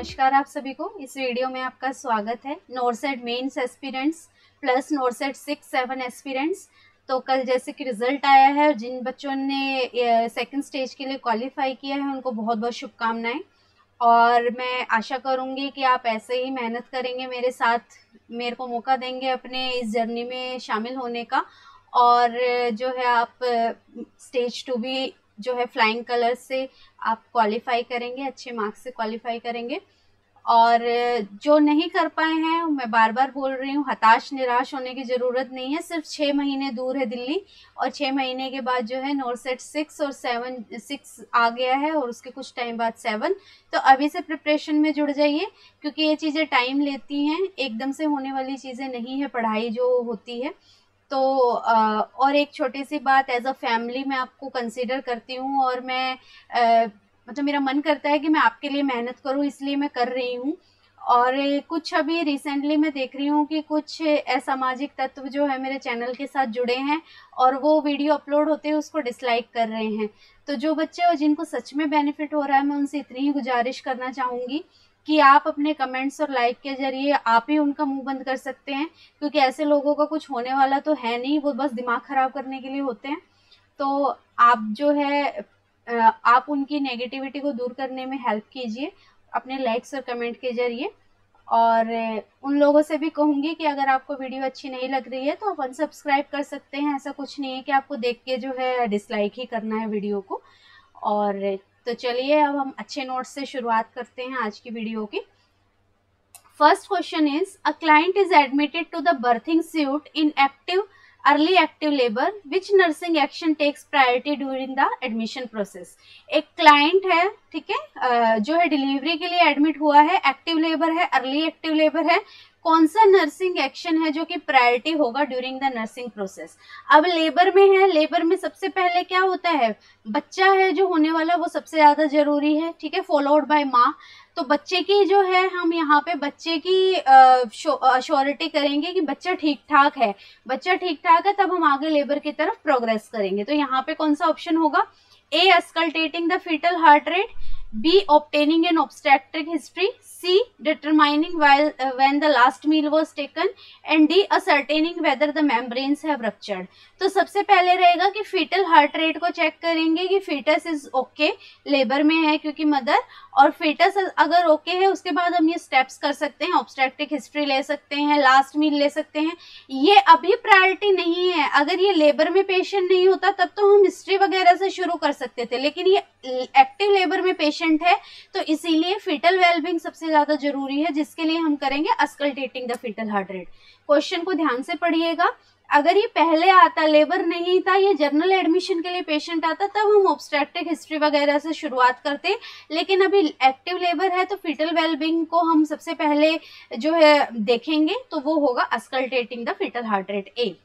नमस्कार आप सभी को। इस वीडियो में आपका स्वागत है। NORCET mains aspirants plus NORCET 6-7 aspirants. तो कल जैसे कि रिजल्ट आया है, जिन बच्चों ने सेकंड स्टेज के लिए क्वालिफाई किया है उनको बहुत बहुत शुभकामनाएं। और मैं आशा करूंगी कि आप ऐसे ही मेहनत करेंगे, मेरे साथ मेरे को मौका देंगे अपने इस जर्नी में शामिल होने का। और जो है आप स्टेज 2 भी जो है फ्लाइंग कलर्स से आप क्वालिफाई करेंगे, अच्छे मार्क्स से क्वालिफाई करेंगे। और जो नहीं कर पाए हैं, मैं बार बार बोल रही हूँ, हताश निराश होने की ज़रूरत नहीं है। सिर्फ 6 महीने दूर है दिल्ली, और 6 महीने के बाद जो है नोरसेट 6 और 6 आ गया है, और उसके कुछ टाइम बाद 7। तो अभी से प्रिपरेशन में जुड़ जाइए, क्योंकि ये चीज़ें टाइम लेती हैं, एकदम से होने वाली चीज़ें नहीं है पढ़ाई जो होती है। तो और एक छोटी सी बात, एज अ फैमिली मैं आपको कंसीडर करती हूँ, और मैं मतलब मेरा मन करता है कि मैं आपके लिए मेहनत करूँ, इसलिए मैं कर रही हूँ। और कुछ अभी रिसेंटली मैं देख रही हूँ कि कुछ असामाजिक तत्व जो है मेरे चैनल के साथ जुड़े हैं, और वो वीडियो अपलोड होते हैं उसको डिसलाइक कर रहे हैं। तो जो बच्चे और जिनको सच में बेनिफिट हो रहा है, मैं उनसे इतनी ही गुजारिश करना चाहूँगी कि आप अपने कमेंट्स और लाइक के जरिए आप ही उनका मुंह बंद कर सकते हैं, क्योंकि ऐसे लोगों का कुछ होने वाला तो है नहीं, वो बस दिमाग खराब करने के लिए होते हैं। तो आप जो है आप उनकी नेगेटिविटी को दूर करने में हेल्प कीजिए अपने लाइक्स और कमेंट के जरिए। और उन लोगों से भी कहूँगी कि अगर आपको वीडियो अच्छी नहीं लग रही है तो आप अनसब्सक्राइब कर सकते हैं। ऐसा कुछ नहीं है कि आपको देख के जो है डिसलाइक ही करना है वीडियो को। और तो चलिए अब हम अच्छे नोट्स से शुरुआत करते हैं आज की वीडियो की। First question is, a client is admitted to the birthing suite in early active labour, which nursing action takes priority during the admission process. एक क्लाइंट है, ठीक है, जो है डिलीवरी के लिए एडमिट हुआ है, एक्टिव लेबर है, अर्ली एक्टिव लेबर है, कौन सा नर्सिंग एक्शन है जो कि प्रायोरिटी होगा ड्यूरिंग द नर्सिंग प्रोसेस। अब लेबर में है, लेबर में सबसे पहले क्या होता है, बच्चा है जो होने वाला, वो सबसे ज्यादा जरूरी है, ठीक है, फॉलोड बाय माँ। तो बच्चे की जो है, हम यहाँ पे बच्चे की अश्योरिटी करेंगे कि बच्चा ठीक ठाक है। बच्चा ठीक ठाक है तब हम आगे लेबर की तरफ प्रोग्रेस करेंगे। तो यहाँ पे कौन सा ऑप्शन होगा, A auscultating the fetal heart rate, B obtaining an obstetric history, C determining when the last meal was taken, and D ascertaining whether the membranes have ruptured। तो सबसे पहले रहेगा कि फीटल हार्ट रेट को check करेंगे कि foetus is okay, labour में है क्योंकि मदर, और फीटस अगर ओके है उसके बाद हम ये स्टेप्स कर सकते हैं, ऑब्स्टेट्रिक हिस्ट्री ले सकते हैं, लास्ट मील ले सकते हैं। ये अभी प्रायोरिटी नहीं है। अगर ये लेबर में पेशेंट नहीं होता तब तो हम हिस्ट्री वगैरह से शुरू कर सकते थे, लेकिन ये एक्टिव लेबर में पेशेंट है, तो इसीलिए फीटल वेलबींग सबसे ज्यादा जरूरी है, जिसके लिए हम करेंगे auscultating the fetal heart rate. Question को ध्यान से पढ़िएगा। अगर ये पहले आता, लेबर नहीं था, ये जर्नल एडमिशन के लिए पेशेंट आता, तब हम ऑब्स्टेट्रिक हिस्ट्री वगैरह से शुरुआत करते, लेकिन अभी एक्टिव लेबर है तो फीटल वेलबींग को हम सबसे पहले जो है देखेंगे, तो वो होगा auscultating the fetal heart rate, A.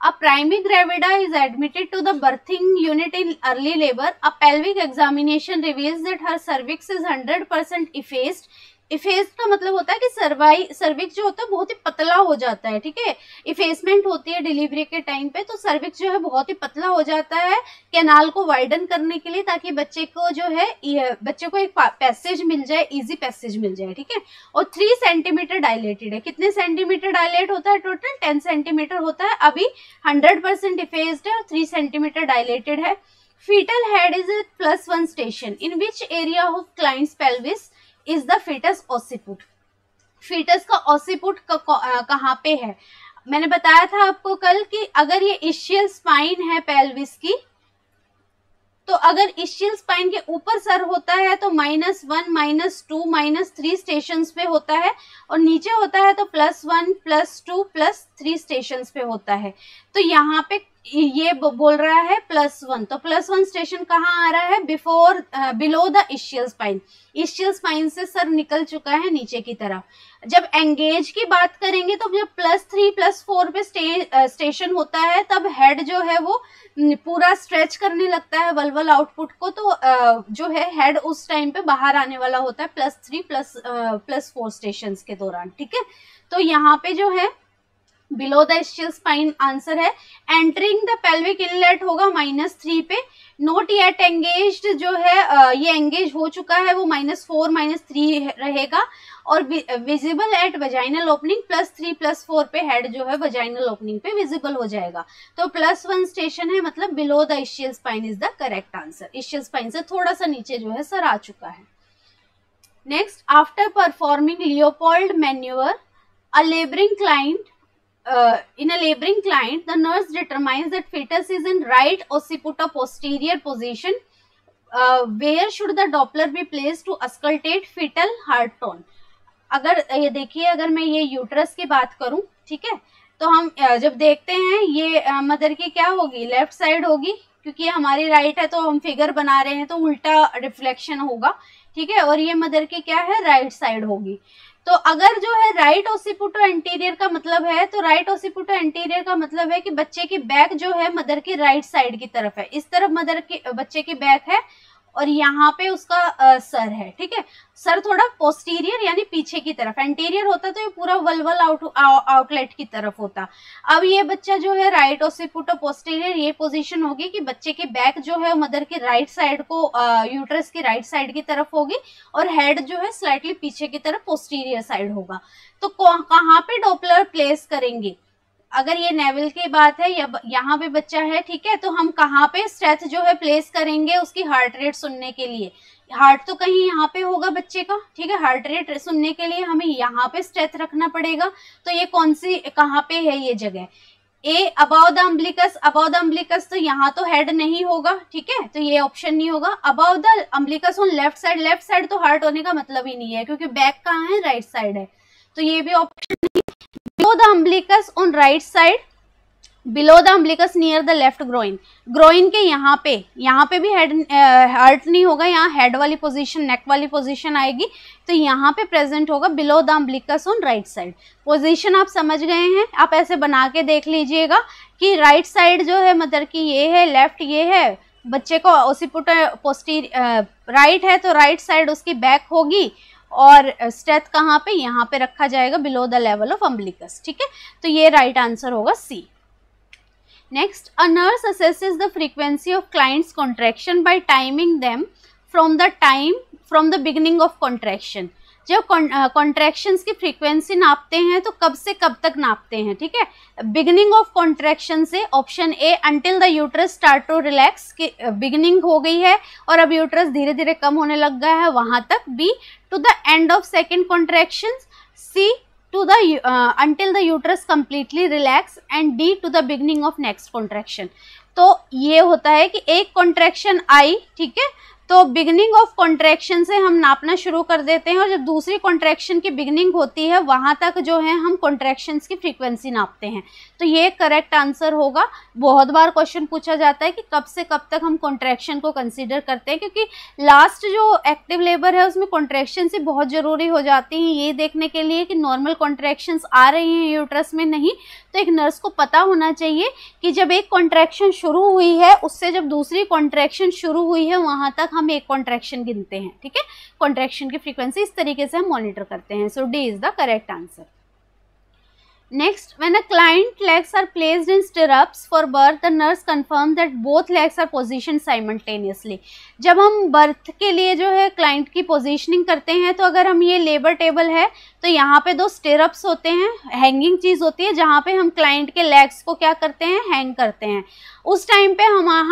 A primary gravida is admitted to the birthing unit in early labor. A pelvic examination reveals that her cervix is 100% effaced. Effaced का मतलब होता है कि सर्विक्स जो होता है बहुत ही पतला हो जाता है, ठीक है। इफेसमेंट होती है डिलीवरी के टाइम पे, तो सर्विक्स जो है बहुत ही पतला हो जाता है कैनाल को वाइडन करने के लिए, ताकि बच्चे को जो है बच्चे को एक पैसेज मिल जाए, इजी पैसेज मिल जाए, ठीक है। और 3 सेंटीमीटर डायलेटेड है। कितने सेंटीमीटर डायलेट होता है टोटल, 10 सेंटीमीटर होता है। अभी 100% इफेस्ड है और 3 सेंटीमीटर डायलेटेड है। Fetal head is a +1 station in which area of client's pelvis is the fetus occiput. Fetus का ऑसिपुट कहाँ पे है, मैंने बताया था आपको कल कि अगर ये इशियल स्पाइन है पेल्विस की, तो अगर इशियल स्पाइन के ऊपर सर होता है तो -1, -2, -3 स्टेशंस पे होता है, और नीचे होता है तो +1, +2, +3 स्टेशंस पे होता है। तो यहाँ पे ये बोल रहा है +1, तो +1 स्टेशन कहाँ आ रहा है, below the essential spine. Essential spine से सर निकल चुका है नीचे की तरफ। जब एंगेज की बात करेंगे तो जब +3, +4 पे स्टेशन होता है, तब हेड जो है वो पूरा स्ट्रेच करने लगता है वल्वल आउटपुट को, तो जो है हेड उस टाइम पे बाहर आने वाला होता है +3, +4 स्टेशंस के दौरान, ठीक है। तो यहाँ पे जो है below the ischial spine answer है। एंटरिंग द पेल्विक इनलेट होगा -3 पे। नॉट येट एंगेज्ड जो है ये एंगेज हो चुका है, वो -4 -3 रहेगा। और विजिबल एट वजाइनल ओपनिंग +3 +4 पे हेड जो है वजाइनल ओपनिंग पे विजिबल हो जाएगा। तो +1 स्टेशन है, मतलब below the ischial spine is the correct answer. Ischial spine से थोड़ा सा नीचे जो है सर आ चुका है। Next, after performing Leopold manoeuvre a laboring client in a laboring client, the nurse determines that fetus is in right occiput posterior position. Where should the Doppler be placed to auscultate fetal heart tone? अगर ये देखिए, अगर मैं ये uterus की बात करूं, ठीक है, तो हम जब देखते हैं ये मदर की क्या होगी, लेफ्ट साइड होगी, क्योंकि हमारी राइट है तो हम फिगर बना रहे हैं तो उल्टा रिफ्लेक्शन होगा, ठीक है। और ये मदर की क्या है, राइट साइड होगी। तो अगर जो है राइट ओसिपुटो एंटीरियर का मतलब है, तो राइट ओसिपुटो एंटीरियर का मतलब है कि बच्चे की बैक जो है मदर की राइट साइड की तरफ है। इस तरफ मदर की बच्चे की बैक है और यहाँ पे उसका सर है, ठीक है। सर थोड़ा पोस्टीरियर यानी पीछे की तरफ, एंटीरियर होता तो ये पूरा वल्वल आउटलेट की तरफ होता। अब ये बच्चा जो है राइट ओसिपुटो पोस्टीरियर, ये पोजीशन होगी कि बच्चे की बैक जो है मदर की राइट साइड को यूट्रस की राइट साइड की तरफ होगी और हेड जो है स्लाइटली पीछे की तरफ पोस्टीरियर साइड होगा। तो कहाँ पे डॉपलर प्लेस करेंगे, अगर ये नेवल की बात है या यहाँ पे बच्चा है, ठीक है, तो हम कहाँ पे स्ट्रेथ जो है प्लेस करेंगे उसकी हार्ट रेट सुनने के लिए। हार्ट तो कहीं यहाँ पे होगा बच्चे का, ठीक है, हार्ट रेट सुनने के लिए हमें यहाँ पे स्ट्रेथ रखना पड़ेगा। तो ये कौन सी, कहाँ पे है ये जगह, A above the umbilicus. Above the umbilicus तो यहाँ तो हेड नहीं होगा, ठीक है, तो ये ऑप्शन नहीं होगा। About the umbilicus on left side, left side तो हार्ट होने का मतलब ही नहीं है क्योंकि बैक कहाँ है, राइट साइड है, तो ये भी ऑप्शन नहीं। Below the umbilicus on right side, below the umbilicus near the left groin, groin के यहाँ पे भी हेड हार्ट नहीं होगा, यहाँ हेड वाली पोजीशन, नेक वाली पोजीशन आएगी, तो यहाँ पे प्रेजेंट होगा below the umbilicus on right side. Position आप समझ गए हैं, आप ऐसे बना के देख लीजिएगा कि राइट साइड जो है मदर की ये है, लेफ्ट ये है, बच्चे को ओसिपुट पोस्टीरियर राइट है तो राइट साइड उसकी बैक होगी और स्ट्रेथ कहाँ पे, यहाँ पे रखा जाएगा below the level of umbilicus, ठीक है। तो ये राइट आंसर होगा C. Next, a nurse assesses the frequency of client's contraction by timing them from the beginning of contraction. जब कॉन्ट्रैक्शंस की फ्रीक्वेंसी नापते हैं तो कब से कब तक नापते हैं, ठीक है। बिगिनिंग ऑफ कॉन्ट्रैक्शन से option A until the uterus start to relax, की बिगिनिंग हो गई है और अब यूट्रस धीरे धीरे कम होने लग गया है, वहां तक। B to the end of second contraction. C to the until the uterus completely relax and D to the beginning of next contraction। तो ये होता है कि एक कॉन्ट्रैक्शन आई, ठीक है, तो बिगिनिंग ऑफ कॉन्ट्रैक्शन से हम नापना शुरू कर देते हैं और जब दूसरी कॉन्ट्रैक्शन की बिगिनिंग होती है वहां तक जो है हम कॉन्ट्रैक्शंस की फ्रीक्वेंसी नापते हैं। तो ये करेक्ट आंसर होगा। बहुत बार क्वेश्चन पूछा जाता है कि कब से कब तक हम कॉन्ट्रैक्शन को कंसीडर करते हैं, क्योंकि लास्ट जो एक्टिव लेबर है उसमें कॉन्ट्रैक्शन ही बहुत जरूरी हो जाती हैं ये देखने के लिए कि नॉर्मल कॉन्ट्रैक्शंस आ रही हैं यूट्रस में नहीं। तो एक नर्स को पता होना चाहिए कि जब एक कॉन्ट्रैक्शन शुरू हुई है उससे जब दूसरी कॉन्ट्रैक्शन शुरू हुई है वहां तक हम एक कॉन्ट्रैक्शन गिनते हैं, ठीक है। कॉन्ट्रैक्शन की फ्रीक्वेंसी इस तरीके से हम मॉनिटर करते हैं। So D is the correct answer. Next, when a client legs are placed in stirrups for birth, the nurse confirms that both legs are positioned simultaneously। जब हम बर्थ के लिए जो है क्लाइंट की पोजीशनिंग करते हैं तो अगर हम ये लेबर टेबल है तो यहाँ पे दो स्टिरअप्स होते हैं, हैंगिंग चीज होती है जहाँ पे हम क्लाइंट के लेग्स को क्या करते हैं, हैंग करते हैं। उस टाइम पे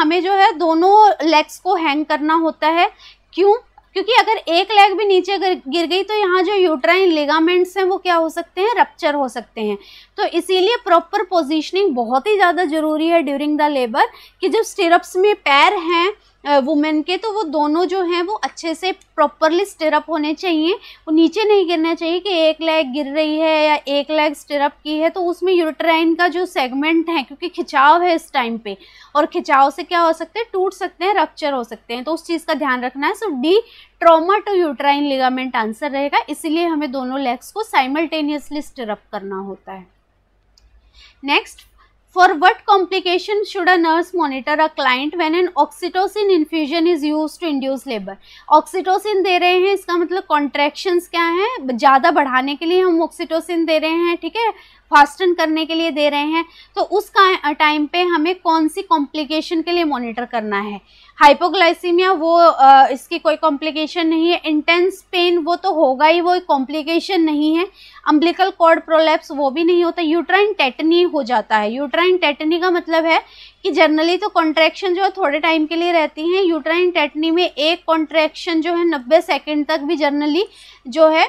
हमें जो है दोनों लेग्स को हैंग करना होता है। क्यों? क्योंकि अगर एक लेग भी नीचे गिर गई तो यहाँ जो यूट्राइन लिगामेंट्स हैं वो क्या हो सकते हैं, रप्चर हो सकते हैं। तो इसीलिए प्रॉपर पोजीशनिंग बहुत ही ज़्यादा जरूरी है ड्यूरिंग द लेबर कि जब स्टिरअप्स में पैर हैं वुमेन के तो वो दोनों जो हैं वो अच्छे से प्रॉपरली स्टिरअप होने चाहिए, वो नीचे नहीं गिरना चाहिए कि एक लेग गिर रही है या एक लेग स्टिरअप की है तो उसमें यूट्राइन का जो सेगमेंट है, क्योंकि खिंचाव है इस टाइम पे और खिंचाव से क्या हो सकते हैं, टूट सकते हैं, रप्चर हो सकते हैं, तो उस चीज़ का ध्यान रखना है। So D trauma to uterine ligament answer रहेगा, इसीलिए हमें दोनों लेग्स को साइमल्टेनियसली स्टिरअप करना होता है। Next, for what complication should a nurse monitor a client when an oxytocin infusion is used to induce labor? Oxytocin दे रहे हैं, इसका मतलब कॉन्ट्रैक्शंस क्या है, ज़्यादा बढ़ाने के लिए हम ऑक्सीटोसिन दे रहे हैं, ठीक है, फास्टन करने के लिए दे रहे हैं, तो उस टाइम पे हमें कौन सी कॉम्प्लिकेशन के लिए मॉनिटर करना है। हाइपोग्लाइसीमिया वो इसकी कोई कॉम्प्लिकेशन नहीं है। इंटेंस पेन वो तो होगा ही, वो कॉम्प्लिकेशन नहीं है। अम्बिलिकल कॉर्ड प्रोलैप्स वो भी नहीं होता। यूट्राइन टेटनी हो जाता है। यूट्राइन टेटनी का मतलब है कि जनरली तो कॉन्ट्रैक्शन जो है थोड़े टाइम के लिए रहती हैं। यूट्राइन टेटनी में एक कॉन्ट्रैक्शन जो है 90 सेकेंड तक भी जनरली जो है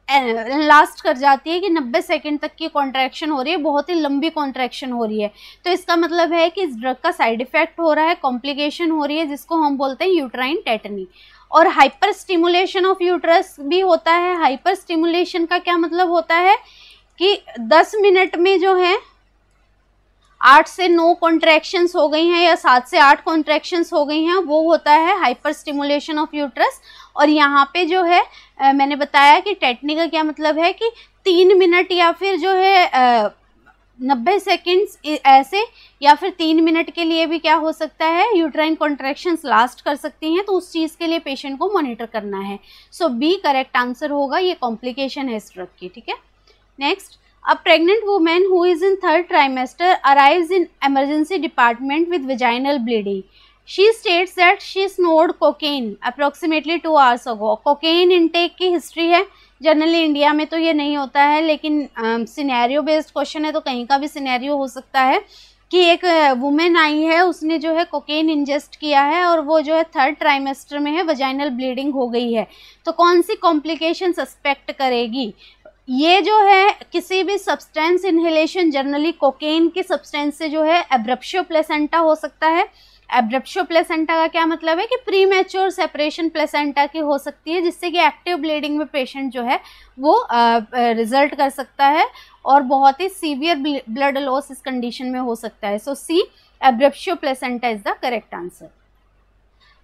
लास्ट कर जाती है, कि 90 सेकंड तक की कॉन्ट्रैक्शन हो रही है, बहुत ही लंबी कॉन्ट्रैक्शन हो रही है। तो इसका मतलब है कि इस ड्रग का साइड इफेक्ट हो रहा है, कॉम्प्लिकेशन हो रही है, जिसको हम बोलते हैं यूट्राइन टेटनी। और हाइपर स्टिमुलेशन ऑफ यूट्रस भी होता है। हाइपर स्टिमुलेशन का क्या मतलब होता है कि 10 मिनट में जो है 8 से 9 कॉन्ट्रैक्शंस हो गई हैं या 7 से 8 कॉन्ट्रैक्शंस हो गई हैं, वो होता है हाइपर स्टिमुलेशन ऑफ यूट्रस। और यहाँ पे जो है मैंने बताया कि टेटनी का क्या मतलब है कि 3 मिनट या फिर जो है 90 सेकेंड्स ऐसे, या फिर 3 मिनट के लिए भी क्या हो सकता है, यूट्राइन कॉन्ट्रैक्शंस लास्ट कर सकती हैं। तो उस चीज़ के लिए पेशेंट को मॉनिटर करना है। सो बी करेक्ट आंसर होगा, ये कॉम्प्लिकेशन है इस ड्रग की। ठीक है, next, a pregnant woman who is in 3rd trimester arrives in emergency department with vaginal bleeding. She states that she snorted cocaine approximately 2 hours ago. Cocaine intake की history है। Generally India में तो ये नहीं होता है, लेकिन सिनेरियो बेस्ड क्वेश्चन है तो कहीं का भी सिनेरियो हो सकता है कि एक वुमेन आई है, उसने जो है कोकेन इंजेस्ट किया है और वो जो है 3rd ट्राइमेस्टर में है, वजाइनल ब्लीडिंग हो गई है। तो कौन सी कॉम्प्लिकेशन सस्पेक्ट करेगी? ये जो है किसी भी सब्सटेंस इनहेलेशन, जनरली कोकेन की सब्सटेंस से जो है एब्रप्शियो प्लेसेंटा हो सकता है। एब्रप्शियो प्लेसेंटा का क्या मतलब है कि प्रीमैच्योर सेपरेशन प्लेसेंटा की हो सकती है, जिससे कि एक्टिव ब्लीडिंग में पेशेंट जो है वो रिजल्ट कर सकता है और बहुत ही सीवियर ब्लड लॉस इस कंडीशन में हो सकता है। So C, abruptio placenta is the correct answer.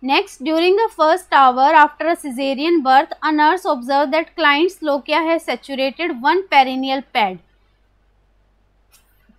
Next, during the first hour after a cesarean birth, a nurse observed that client's lochia has saturated 1 perineal pad.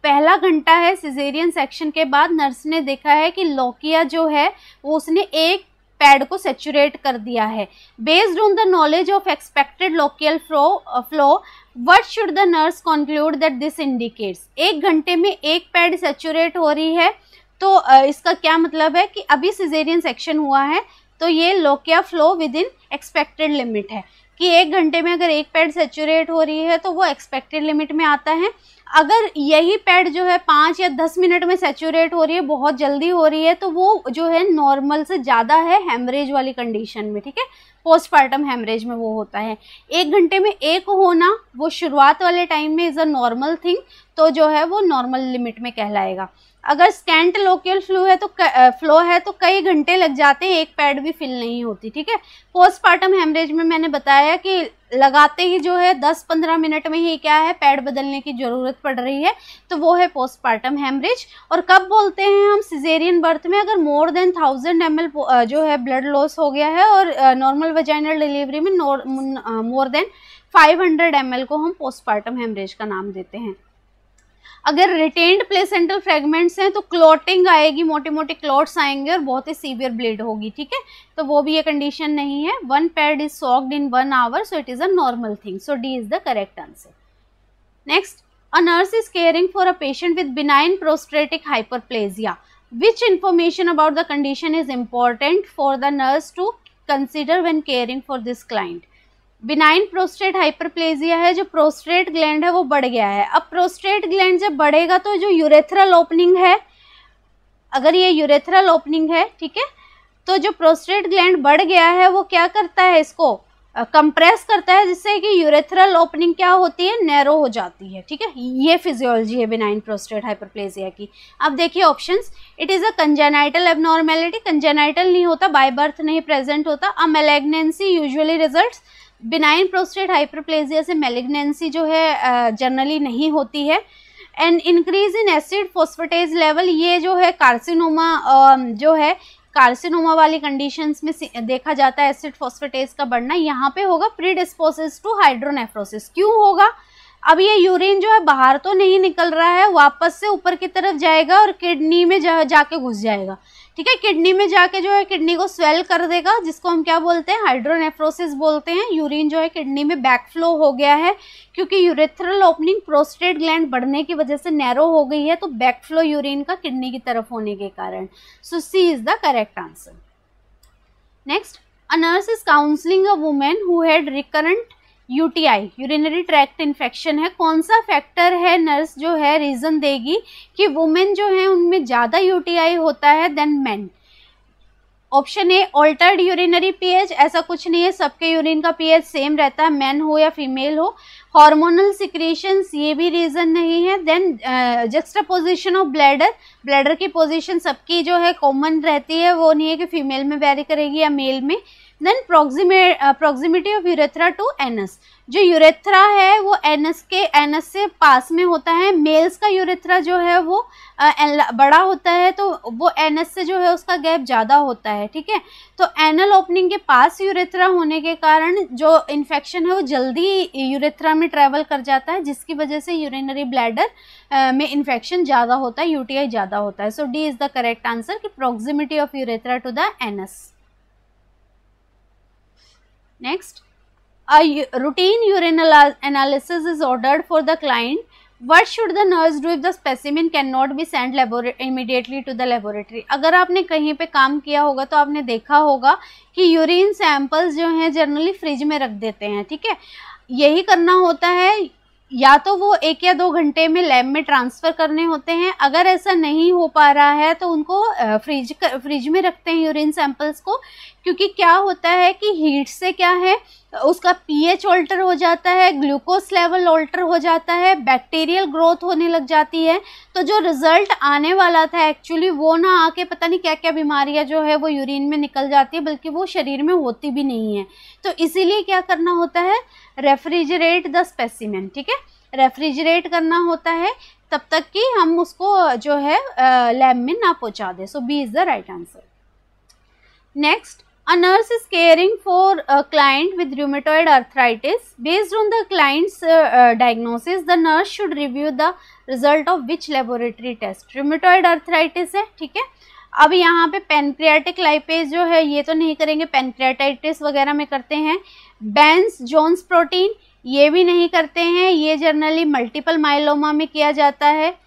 पहला घंटा है caesarean section के बाद, नर्स ने देखा है कि लोकिया जो है वो उसने एक पैड को सेचुरेट कर दिया है। Based on the knowledge of expected lochial flow, what should the nurse conclude that this indicates? 1 घंटे में एक पैड सेचुरेट हो रही है, तो इसका क्या मतलब है कि अभी सिजेरियन सेक्शन हुआ है, तो ये lochia flow with in expected limit है, कि 1 घंटे में अगर एक पैड सेचुरेट हो रही है तो वो एक्सपेक्टेड लिमिट में आता है। अगर यही पैड जो है 5 या 10 मिनट में सेचुरेट हो रही है, बहुत जल्दी हो रही है, तो वो जो है नॉर्मल से ज़्यादा है हेमरेज वाली कंडीशन में। ठीक है, पोस्टपार्टम हेमरेज में वो होता है। 1 घंटे में एक होना वो शुरुआत वाले टाइम में इज़ अ नॉर्मल थिंग, तो जो है वो नॉर्मल लिमिट में कहलाएगा। अगर स्कैंट लोकियल फ्लो है तो कई घंटे लग जाते हैं, एक पैड भी फिल नहीं होती। ठीक है, पोस्टपार्टम हेमरेज में मैंने बताया कि लगाते ही जो है 10-15 मिनट में ही क्या है, पैड बदलने की ज़रूरत पड़ रही है, तो वो है पोस्टपार्टम हेमरेज। और कब बोलते हैं हम? सिजेरियन बर्थ में, अगर मोर देन 1000 ml जो है ब्लड लॉस हो गया है, और नॉर्मल वजाइनल डिलीवरी में मोर देन 500 ml को हम पोस्टपार्टम हेमरेज का नाम देते हैं। अगर रिटेन्ड प्लेसेंटल फ्रेगमेंट्स हैं तो क्लॉटिंग आएगी, मोटे मोटे क्लॉट्स आएंगे और बहुत ही सीवियर ब्लीड होगी। ठीक है, तो वो भी ये कंडीशन नहीं है। 1 pad is soaked in 1 hour, so it is a normal thing. So D is the correct answer. Next, a nurse is caring for a patient with benign prostatic hyperplasia. Which information about the condition is important for the nurse to consider when caring for this client? Benign prostate hyperplasia है, जो prostate gland है वो बढ़ गया है। अब prostate gland जब बढ़ेगा तो जो यूरेथ्रल ओपनिंग है, अगर ये यूरेथ्रल ओपनिंग है, ठीक है, तो जो प्रोस्टेट ग्लैंड बढ़ गया है वो क्या करता है, इसको कंप्रेस करता है, जिससे कि यूरेथ्रल ओपनिंग क्या होती है, नैरो हो जाती है। ठीक है, ये फिजियोलॉजी है बिनाइन प्रोस्टेट हाइपरप्लेजिया की। अब देखिए options, it is a congenital abnormality, congenital नहीं होता, बाय बर्थ नहीं प्रेजेंट होता। A malignancy usually results, benign prostate hyperplasia से मैलिग्नेंसी जो है जनरली नहीं होती है। And increase in acid phosphatase level, ये जो है कार्सिनोमा जो है कार्सिनोमा वाली कंडीशंस में देखा जाता है एसिड फॉस्फेटेज का बढ़ना। यहाँ पे होगा प्रीडिस्पोजेस टू हाइड्रोनेफ्रोसिस। क्यों होगा? अब ये यूरिन जो है बाहर तो नहीं निकल रहा है, वापस से ऊपर की तरफ जाएगा और किडनी में जाके घुस जाएगा, ठीक है। किडनी में जाके जो है किडनी को स्वेल कर देगा, जिसको हम क्या बोलते हैं, हाइड्रोनेफ्रोसिस बोलते हैं। यूरिन जो है किडनी में बैकफ्लो हो गया है, क्योंकि यूरेथ्रल ओपनिंग प्रोस्टेट ग्लैंड बढ़ने की वजह से नैरो हो गई है, तो बैकफ्लो यूरिन का किडनी की तरफ होने के कारण। So C is the correct answer. Next, a nurse is counselling a women who had recurrent UTI, urinary tract infection है। कौन सा फैक्टर है नर्स जो है रीजन देगी कि वुमेन जो है उनमें ज्यादा यूटीआई होता है then men? Option A, altered urinary pH, ऐसा कुछ नहीं है, सबके यूरिन का पीएच सेम रहता है, मैन हो या फीमेल हो। हार्मोनल सिक्रीशंस, ये भी रीजन नहीं है। देन जक्सटापोजिशन ऑफ ब्लैडर, ब्लैडर की पोजीशन सबकी जो है कॉमन रहती है, वो नहीं है कि फीमेल में वेरी करेगी या मेल में। Then proximity of urethra to anus, जो यूरेथ्रा है वो एनस से पास में होता है। मेल्स का यूरेथ्रा जो है वो बड़ा होता है, तो वो एनस से जो है उसका गैप ज़्यादा होता है, ठीक है। तो एनल ओपनिंग के पास यूरेथ्रा होने के कारण जो इन्फेक्शन है वो जल्दी यूरेथ्रा में ट्रेवल कर जाता है, जिसकी वजह से यूरिनरी ब्लैडर में इन्फेक्शन ज़्यादा होता है, यूटीआई ज़्यादा होता है। So D is the correct answer कि proximity of urethra to the anus. Next, a routine urine analysis is ordered for the client. What should the nurse do if the specimen cannot be sent immediately to the laboratory? अगर आपने कहीं पे काम किया होगा तो आपने देखा होगा कि यूरिन सैंपल्स जो हैं जनरली फ्रिज में रख देते हैं, ठीक है। यही करना होता है, या तो वो 1 या 2 घंटे में लैब में ट्रांसफ़र करने होते हैं। अगर ऐसा नहीं हो पा रहा है तो उनको फ्रिज में रखते हैं यूरिन सैंपल्स को, क्योंकि क्या होता है कि हीट से क्या है, उसका पीएच ऑल्टर हो जाता है, ग्लूकोज लेवल ऑल्टर हो जाता है, बैक्टीरियल ग्रोथ होने लग जाती है। तो जो रिजल्ट आने वाला था एक्चुअली वो ना आके पता नहीं क्या क्या बीमारियां जो है वो यूरिन में निकल जाती है, बल्कि वो शरीर में होती भी नहीं है। तो इसीलिए क्या करना होता है, रेफ्रिजरेट द स्पेसिमेन, ठीक है, रेफ्रिजरेट करना होता है तब तक कि हम उसको जो है लैब में ना पहुंचा दे। So B is the right answer. Next, a nurse is caring for a client with rheumatoid arthritis. Based on the client's diagnosis, the nurse should review the result of which laboratory test? rheumatoid arthritis है, ठीक है। अब यहाँ पे pancreatic lipase जो है ये तो नहीं करेंगे, पेनक्रियाटाइटिस वगैरह में करते हैं। बेंस जोन्स प्रोटीन ये भी नहीं करते हैं, ये जनरली मल्टीपल माइलोमा में किया जाता है।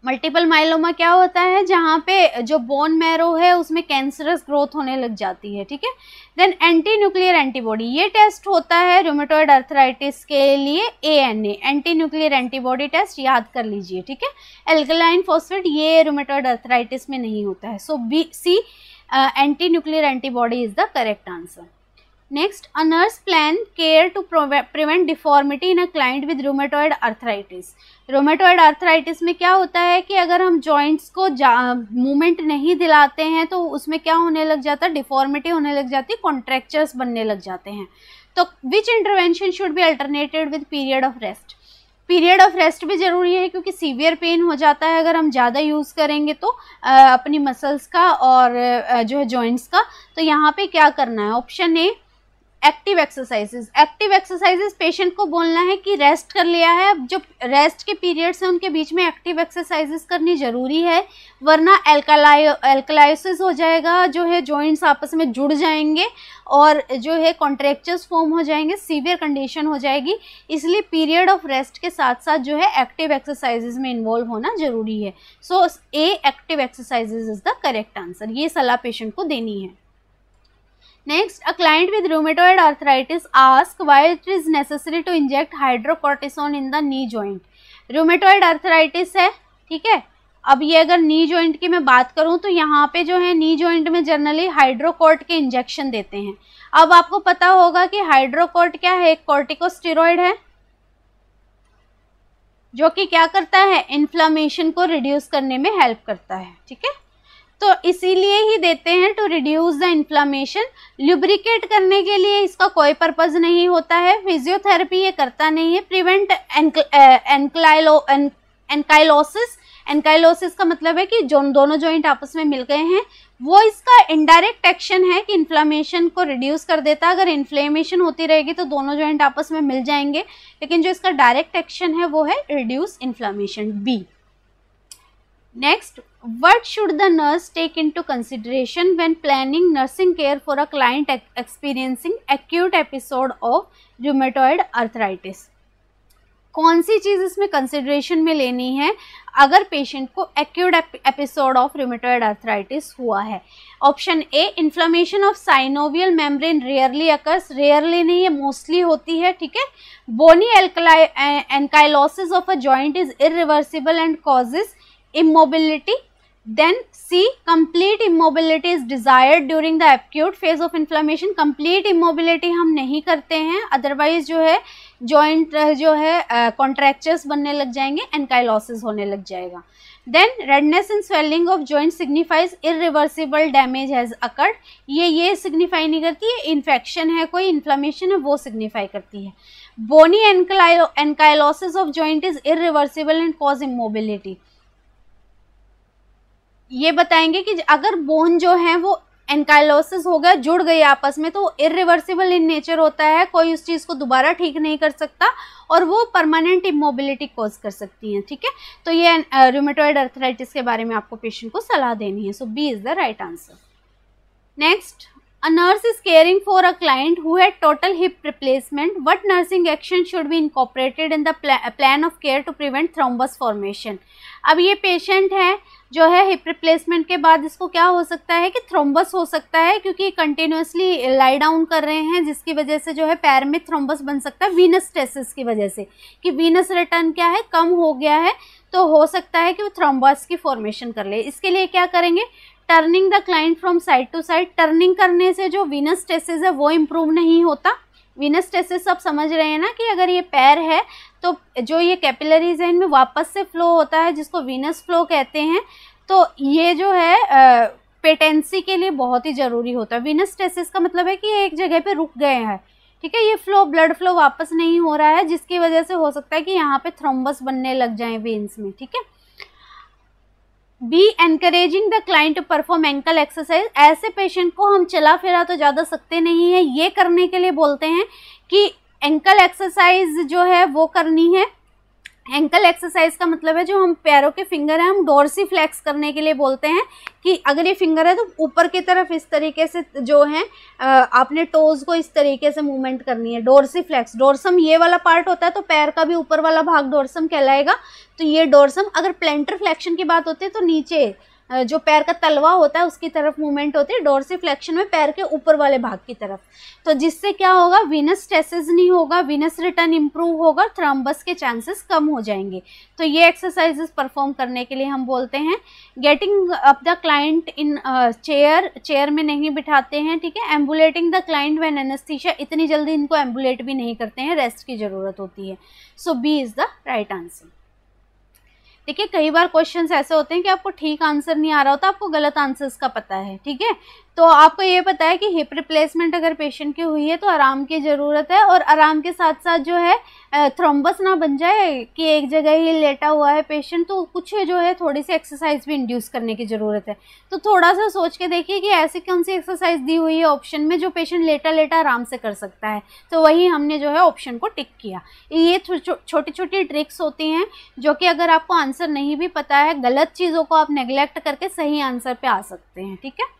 मल्टीपल माइलोमा क्या होता है, जहाँ पे जो बोन मैरो है उसमें कैंसरस ग्रोथ होने लग जाती है, ठीक है। देन एंटी न्यूक्लियर एंटीबॉडी, ये टेस्ट होता है रूमेटॉइड अर्थराइटिस के लिए ANA, anti nuclear antibody test, याद कर लीजिए, ठीक है। एल्कलाइन फॉस्फेट ये रूमेटॉइड अर्थराइटिस में नहीं होता है। So C anti nuclear antibody is the correct answer. Next, a nurse plan care to prevent deformity in a client with rheumatoid arthritis. rheumatoid arthritis में क्या होता है कि अगर हम joints को मूवमेंट नहीं दिलाते हैं तो उसमें क्या होने लग जाता है, डिफॉर्मिटी होने लग जाती है, कॉन्ट्रैक्चर्स बनने लग जाते हैं। तो which intervention should be alternated with period of rest? Period of rest भी जरूरी है, क्योंकि सीवियर पेन हो जाता है अगर हम ज़्यादा यूज़ करेंगे तो अपनी मसल्स का और जो है जॉइंट्स का। तो यहाँ पे क्या करना है, ऑप्शन ए active exercises. Active exercises patient को बोलना है कि रेस्ट कर लिया है, जो रेस्ट के पीरियड्स हैं उनके बीच में एक्टिव एक्सरसाइजेस करनी जरूरी है, वरना एल्कलाइसिस हो जाएगा, जो है जॉइंट्स आपस में जुड़ जाएंगे और जो है कॉन्ट्रैक्चर्स फॉर्म हो जाएंगे, सीवियर कंडीशन हो जाएगी। इसलिए पीरियड ऑफ रेस्ट के साथ साथ जो है एक्टिव एक्सरसाइजेस में इन्वॉल्व होना जरूरी है। So A active exercises is the correct answer, ये सलाह पेशेंट को देनी है। Next, a client with rheumatoid arthritis asks why it is necessary to inject hydrocortisone in the knee joint. rheumatoid arthritis है, ठीक है। अब ये अगर नी जॉइंट की मैं बात करूं तो यहाँ पे जो है नी जॉइंट में जनरली हाइड्रोकॉर्ट के इंजेक्शन देते हैं। अब आपको पता होगा कि हाइड्रोकॉर्ट क्या है, एक कॉर्टिकोस्टेरॉइड है जो कि क्या करता है, इन्फ्लामेशन को रिड्यूस करने में हेल्प करता है, ठीक है। तो इसीलिए ही देते हैं to reduce the inflammation. Lubricate करने के लिए इसका कोई पर्पज नहीं होता है। फिजियोथेरेपी ये करता नहीं है। प्रिवेंट एनकाइलोसिस, एनकाइलोसिस का मतलब है कि जो दोनों जॉइंट आपस में मिल गए हैं वो इसका इनडायरेक्ट एक्शन है कि इन्फ्लेमेशन को रिड्यूस कर देता है। अगर इन्फ्लेमेशन होती रहेगी तो दोनों जॉइंट आपस में मिल जाएंगे, लेकिन जो इसका डायरेक्ट एक्शन है वो है reduce inflammation, B. Next, what should the nurse take into consideration when planning nursing care for a client experiencing acute episode of rheumatoid arthritis? कौन सी चीज इसमें कंसिडरेशन में लेनी है अगर पेशेंट को acute episode of rheumatoid arthritis हुआ है? Option A, inflammation of synovial membrane rarely occurs, rarely नहीं है मोस्टली होती है, ठीक है। Bony ankylosis of a joint is irreversible and causes immobility. Then C, complete immobility is desired during the acute phase of inflammation. complete immobility हम नहीं करते हैं, अदरवाइज जो है जॉइंट जो है कॉन्ट्रैक्चर्स बनने लग जाएंगे, एंकाइलोसिस होने लग जाएगा। Then redness and swelling of joint signifies irreversible damage has occurred. ये सिग्निफाई नहीं करती है, इन्फेक्शन है कोई, इन्फ्लेमेशन है वो सिग्निफाई करती है। Bony ankylosis of joint is irreversible and cause immobility. ये बताएंगे कि अगर बोन जो है वो एंकाइलोसिस हो गया, जुड़ गई आपस में, तो इरिवर्सिबल इन नेचर होता है, कोई उस चीज को दोबारा ठीक नहीं कर सकता और वो परमानेंट इमोबिलिटी कॉज कर सकती है, ठीक है। तो ये रूमेटॉइड आर्थराइटिस के बारे में आपको पेशेंट को सलाह देनी है। So B is the right answer. Next, a nurse is caring for a client who had total hip replacement. What nursing action should be incorporated in the plan of care to prevent thrombus formation? अब ये patient है जो है hip replacement के बाद इसको क्या हो सकता है कि थ्रोम्बस हो सकता है, क्योंकि कंटिन्यूसली लाई डाउन कर रहे हैं, जिसकी वजह से जो है पैर में थ्रोम्बस बन सकता है वीनस स्टेसिस की वजह से, कि वीनस रिटर्न क्या है कम हो गया है, तो हो सकता है कि वो थ्रोम्बस की फॉर्मेशन कर ले। इसके लिए क्या करेंगे, turning the client from side to side. Turning करने से जो वीनस स्टेसिस है वो इम्प्रूव नहीं होता। वीनस स्टेसिस आप समझ रहे हैं ना कि अगर ये पैर है तो जो ये कैपिलरीज है इनमें वापस से फ्लो होता है, जिसको वीनस फ्लो कहते हैं। तो ये जो है पेटेंसी के लिए बहुत ही जरूरी होता है। वीनस स्टेसिस का मतलब है कि एक जगह पे रुक गए हैं, ठीक है, ये फ्लो ब्लड फ्लो वापस नहीं हो रहा है, जिसकी वजह से हो सकता है कि यहाँ पे थ्रोम्बस बनने लग जाए वेन्स में, ठीक है। B, encouraging the client to perform ankle exercise. ऐसे पेशेंट को हम चला फिरा तो ज़्यादा सकते नहीं है, ये करने के लिए बोलते हैं कि एंकल एक्सरसाइज जो है वो करनी है। एंकल एक्सरसाइज का मतलब है जो हम पैरों के फिंगर हैं हम डोर्सी फ्लेक्स करने के लिए बोलते हैं, कि अगर ये फिंगर है तो ऊपर की तरफ इस तरीके से जो है आपने टोज को इस तरीके से मूवमेंट करनी है, डोर्सी फ्लेक्स। डोर्सम ये वाला पार्ट होता है तो पैर का भी ऊपर वाला भाग डोर्सम कहलाएगा, तो ये डोर्सम। अगर प्लेंटर फ्लेक्शन की बात होती है तो नीचे जो पैर का तलवा होता है उसकी तरफ मूवमेंट होती है, डोर्सीफ्लेक्शन में पैर के ऊपर वाले भाग की तरफ। तो जिससे क्या होगा, वीनस स्टेसिस नहीं होगा, वीनस रिटर्न इंप्रूव होगा, थ्रम्बस के चांसेस कम हो जाएंगे। तो ये एक्सरसाइजेस परफॉर्म करने के लिए हम बोलते हैं। Getting up the client in chair में नहीं बिठाते हैं, ठीक है। एम्बुलेटिंग द क्लाइंट व्हेन एनेस्थीसिया, इतनी जल्दी इनको एम्बुलेट भी नहीं करते हैं, रेस्ट की जरूरत होती है। So B is the right answer. देखिए कई बार क्वेश्चंस ऐसे होते हैं कि आपको ठीक आंसर नहीं आ रहा होता, आपको गलत आंसर्स का पता है, ठीक है। तो आपको ये पता है कि हिप रिप्लेसमेंट अगर पेशेंट की हुई है तो आराम की ज़रूरत है, और आराम के साथ साथ जो है थ्रोम्बस ना बन जाए कि एक जगह ही लेटा हुआ है पेशेंट, तो कुछ जो है थोड़ी सी एक्सरसाइज भी इंड्यूस करने की ज़रूरत है। तो थोड़ा सा सोच के देखिए कि ऐसी कौन सी एक्सरसाइज दी हुई है ऑप्शन में जो पेशेंट लेटा लेटा आराम से कर सकता है, तो वही हमने जो है ऑप्शन को टिक किया। ये छोटी छोटी ट्रिक्स होती हैं जो कि अगर आपको आंसर नहीं भी पता है, गलत चीज़ों को आप नेग्लेक्ट करके सही आंसर पे आ सकते हैं, ठीक है।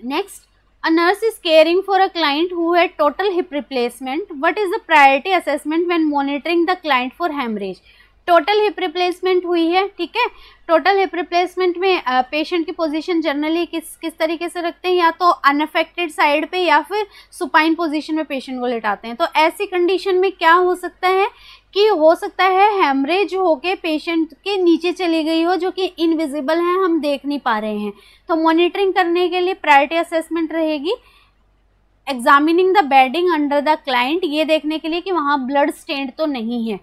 Next, a nurse is caring for a client who had total hip replacement. What is the priority assessment when monitoring the client for hemorrhage? Total hip replacement हुई है, ठीक है। टोटल हिप रिप्लेसमेंट में पेशेंट की position generally किस तरीके से रखते हैं, या तो अनअफेक्टेड साइड पे या फिर सुपाइन पोजीशन में पेशेंट को लेटाते हैं। तो ऐसी कंडीशन में क्या हो सकता है कि हो सकता है हेमरेज होके पेशेंट के नीचे चली गई हो, जो कि इनविजिबल है, हम देख नहीं पा रहे हैं। तो मॉनिटरिंग करने के लिए प्रायोरिटी असेसमेंट रहेगी। Examining the bedding under the client, ये देखने के लिए कि वहाँ ब्लड स्टेन्ड तो नहीं है।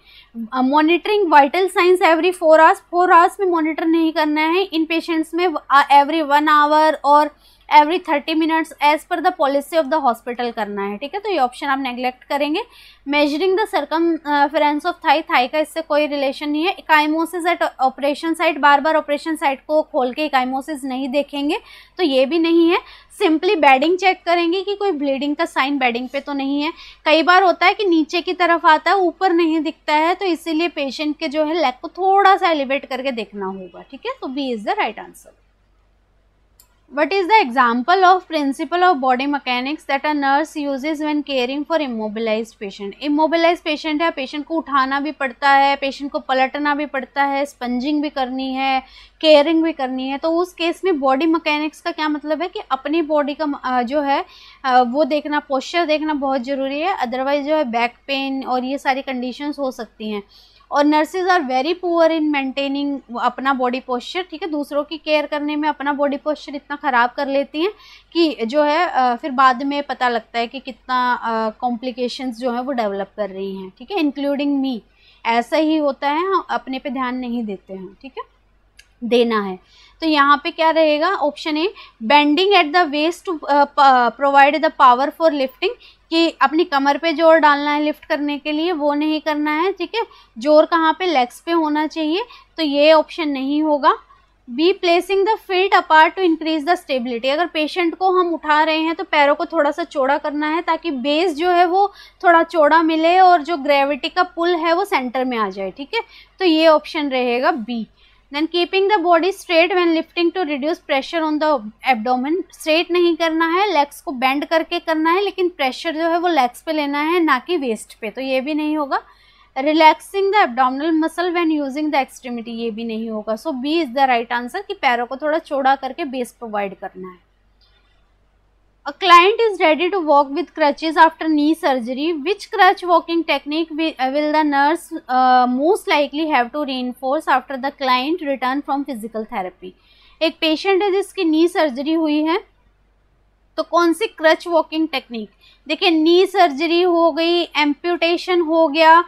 Monitoring vital signs every 4 hours, 4 hours में मॉनिटर नहीं करना है इन पेशेंट्स में, एवरी 1 आवर और every 30 minutes as per the policy of the hospital करना है, ठीक है। तो ये ऑप्शन आप नेग्लेक्ट करेंगे। Measuring the circumference of thigh, thigh का इससे कोई रिलेशन नहीं है। इकाइमोसिस एट ऑपरेशन साइट, बार बार ऑपरेशन साइट को खोल के इकाइमोसिस नहीं देखेंगे, तो ये भी नहीं है। सिंपली बेडिंग चेक करेंगे कि कोई ब्लीडिंग का साइन बेडिंग पे तो नहीं है। कई बार होता है कि नीचे की तरफ आता है, ऊपर नहीं दिखता है, तो इसीलिए पेशेंट के जो है लेग को थोड़ा सा एलिवेट करके देखना होगा, ठीक है। तो B is the right answer. What is the example of principle of body mechanics that a nurse uses when caring for immobilized patient? Immobilized patient है, पेशेंट को उठाना भी पड़ता है, पेशेंट को पलटना भी पड़ता है, स्पंजिंग भी करनी है, केयरिंग भी करनी है। तो उस केस में बॉडी मैकेनिक्स का क्या मतलब है कि अपनी बॉडी का जो है वो देखना, पोस्चर देखना बहुत ज़रूरी है। अदरवाइज जो है बैक पेन और ये सारी कंडीशंस हो सकती हैं। और nurses are very poor in maintaining अपना बॉडी पोस्चर, ठीक है। दूसरों की केयर करने में अपना बॉडी पोस्चर इतना ख़राब कर लेती हैं कि जो है फिर बाद में पता लगता है कि कितना कॉम्प्लिकेशंस जो है वो डेवलप कर रही हैं, ठीक है, इंक्लूडिंग मी। ऐसा ही होता है, हम अपने पे ध्यान नहीं देते हैं, ठीक है, देना है। तो यहाँ पे क्या रहेगा, option A, bending at the waist to provide the power for lifting, कि अपनी कमर पे जोर डालना है लिफ्ट करने के लिए, वो नहीं करना है, ठीक है। जोर कहाँ पे, लेग्स पे होना चाहिए, तो ये ऑप्शन नहीं होगा। B, placing the feet apart to increase the stability, अगर पेशेंट को हम उठा रहे हैं तो पैरों को थोड़ा सा चौड़ा करना है ताकि बेस जो है वो थोड़ा चौड़ा मिले और जो ग्रेविटी का पुल है वो सेंटर में आ जाए, ठीक है। तो ये ऑप्शन रहेगा B. Then keeping the body straight when lifting to reduce pressure on the abdomen, straight नहीं करना है, लेग्स को बेंड करके करना है, लेकिन प्रेशर जो है वो लेग्स पे लेना है, ना कि वेस्ट पे, तो ये भी नहीं होगा। Relaxing the abdominal muscle when using the extremity, ये भी नहीं होगा। So B is the right answer, कि पैरों को थोड़ा चौड़ा करके बेस प्रोवाइड करना है। A client is ready to walk with crutches after knee surgery. Which crutch walking technique will the nurse most likely have to reinforce after the client return from physical therapy? एक patient है जिसकी नी surgery हुई है, तो कौन सी creche walking technique, देखिए नी surgery हो गई, एम्प्यूटेशन हो गया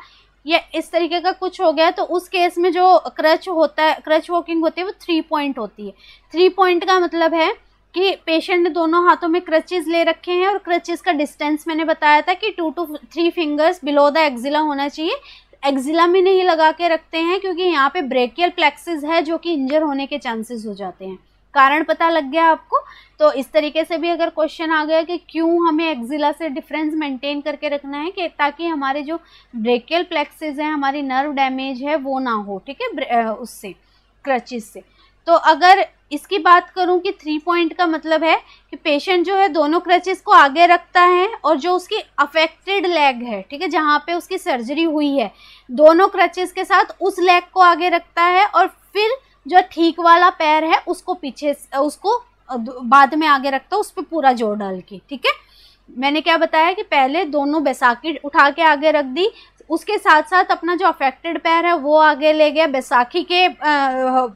या इस तरीके का कुछ हो गया, तो उस केस में जो क्रच होता है, क्रच वॉकिंग होती है वो 3 पॉइंट होती है। 3 पॉइंट का मतलब है कि पेशेंट ने दोनों हाथों में क्रचेस ले रखे हैं और क्रचेस का डिस्टेंस मैंने बताया था कि 2 to 3 fingers below the axilla होना चाहिए। एक्जिला में नहीं लगा के रखते हैं क्योंकि यहाँ पे ब्रेकियल प्लेक्सिस है जो कि इंजर होने के चांसेस हो जाते हैं। कारण पता लग गया आपको। तो इस तरीके से भी अगर क्वेश्चन आ गया कि क्यों हमें एक्जिला से डिफरेंस मेंटेन करके रखना है, कि ताकि हमारे जो ब्रेकियल प्लेक्सिस है, हमारी नर्व डैमेज है वो ना हो, ठीक है, उससे क्रचेस से। तो अगर इसकी बात करूं कि 3 पॉइंट का मतलब है कि पेशेंट जो है दोनों क्रचेस को आगे रखता है और जो उसकी अफेक्टेड लेग है, ठीक है, जहाँ पे उसकी सर्जरी हुई है, दोनों क्रचेस के साथ उस लेग को आगे रखता है और फिर जो ठीक वाला पैर है उसको पीछे, उसको बाद में आगे रखता है, उस पर पूरा जोर डाल के, ठीक है। मैंने क्या बताया कि पहले दोनों बैसाखी उठा के आगे रख दी, उसके साथ साथ अपना जो अफेक्टेड पैर है वो आगे ले गया बैसाखी के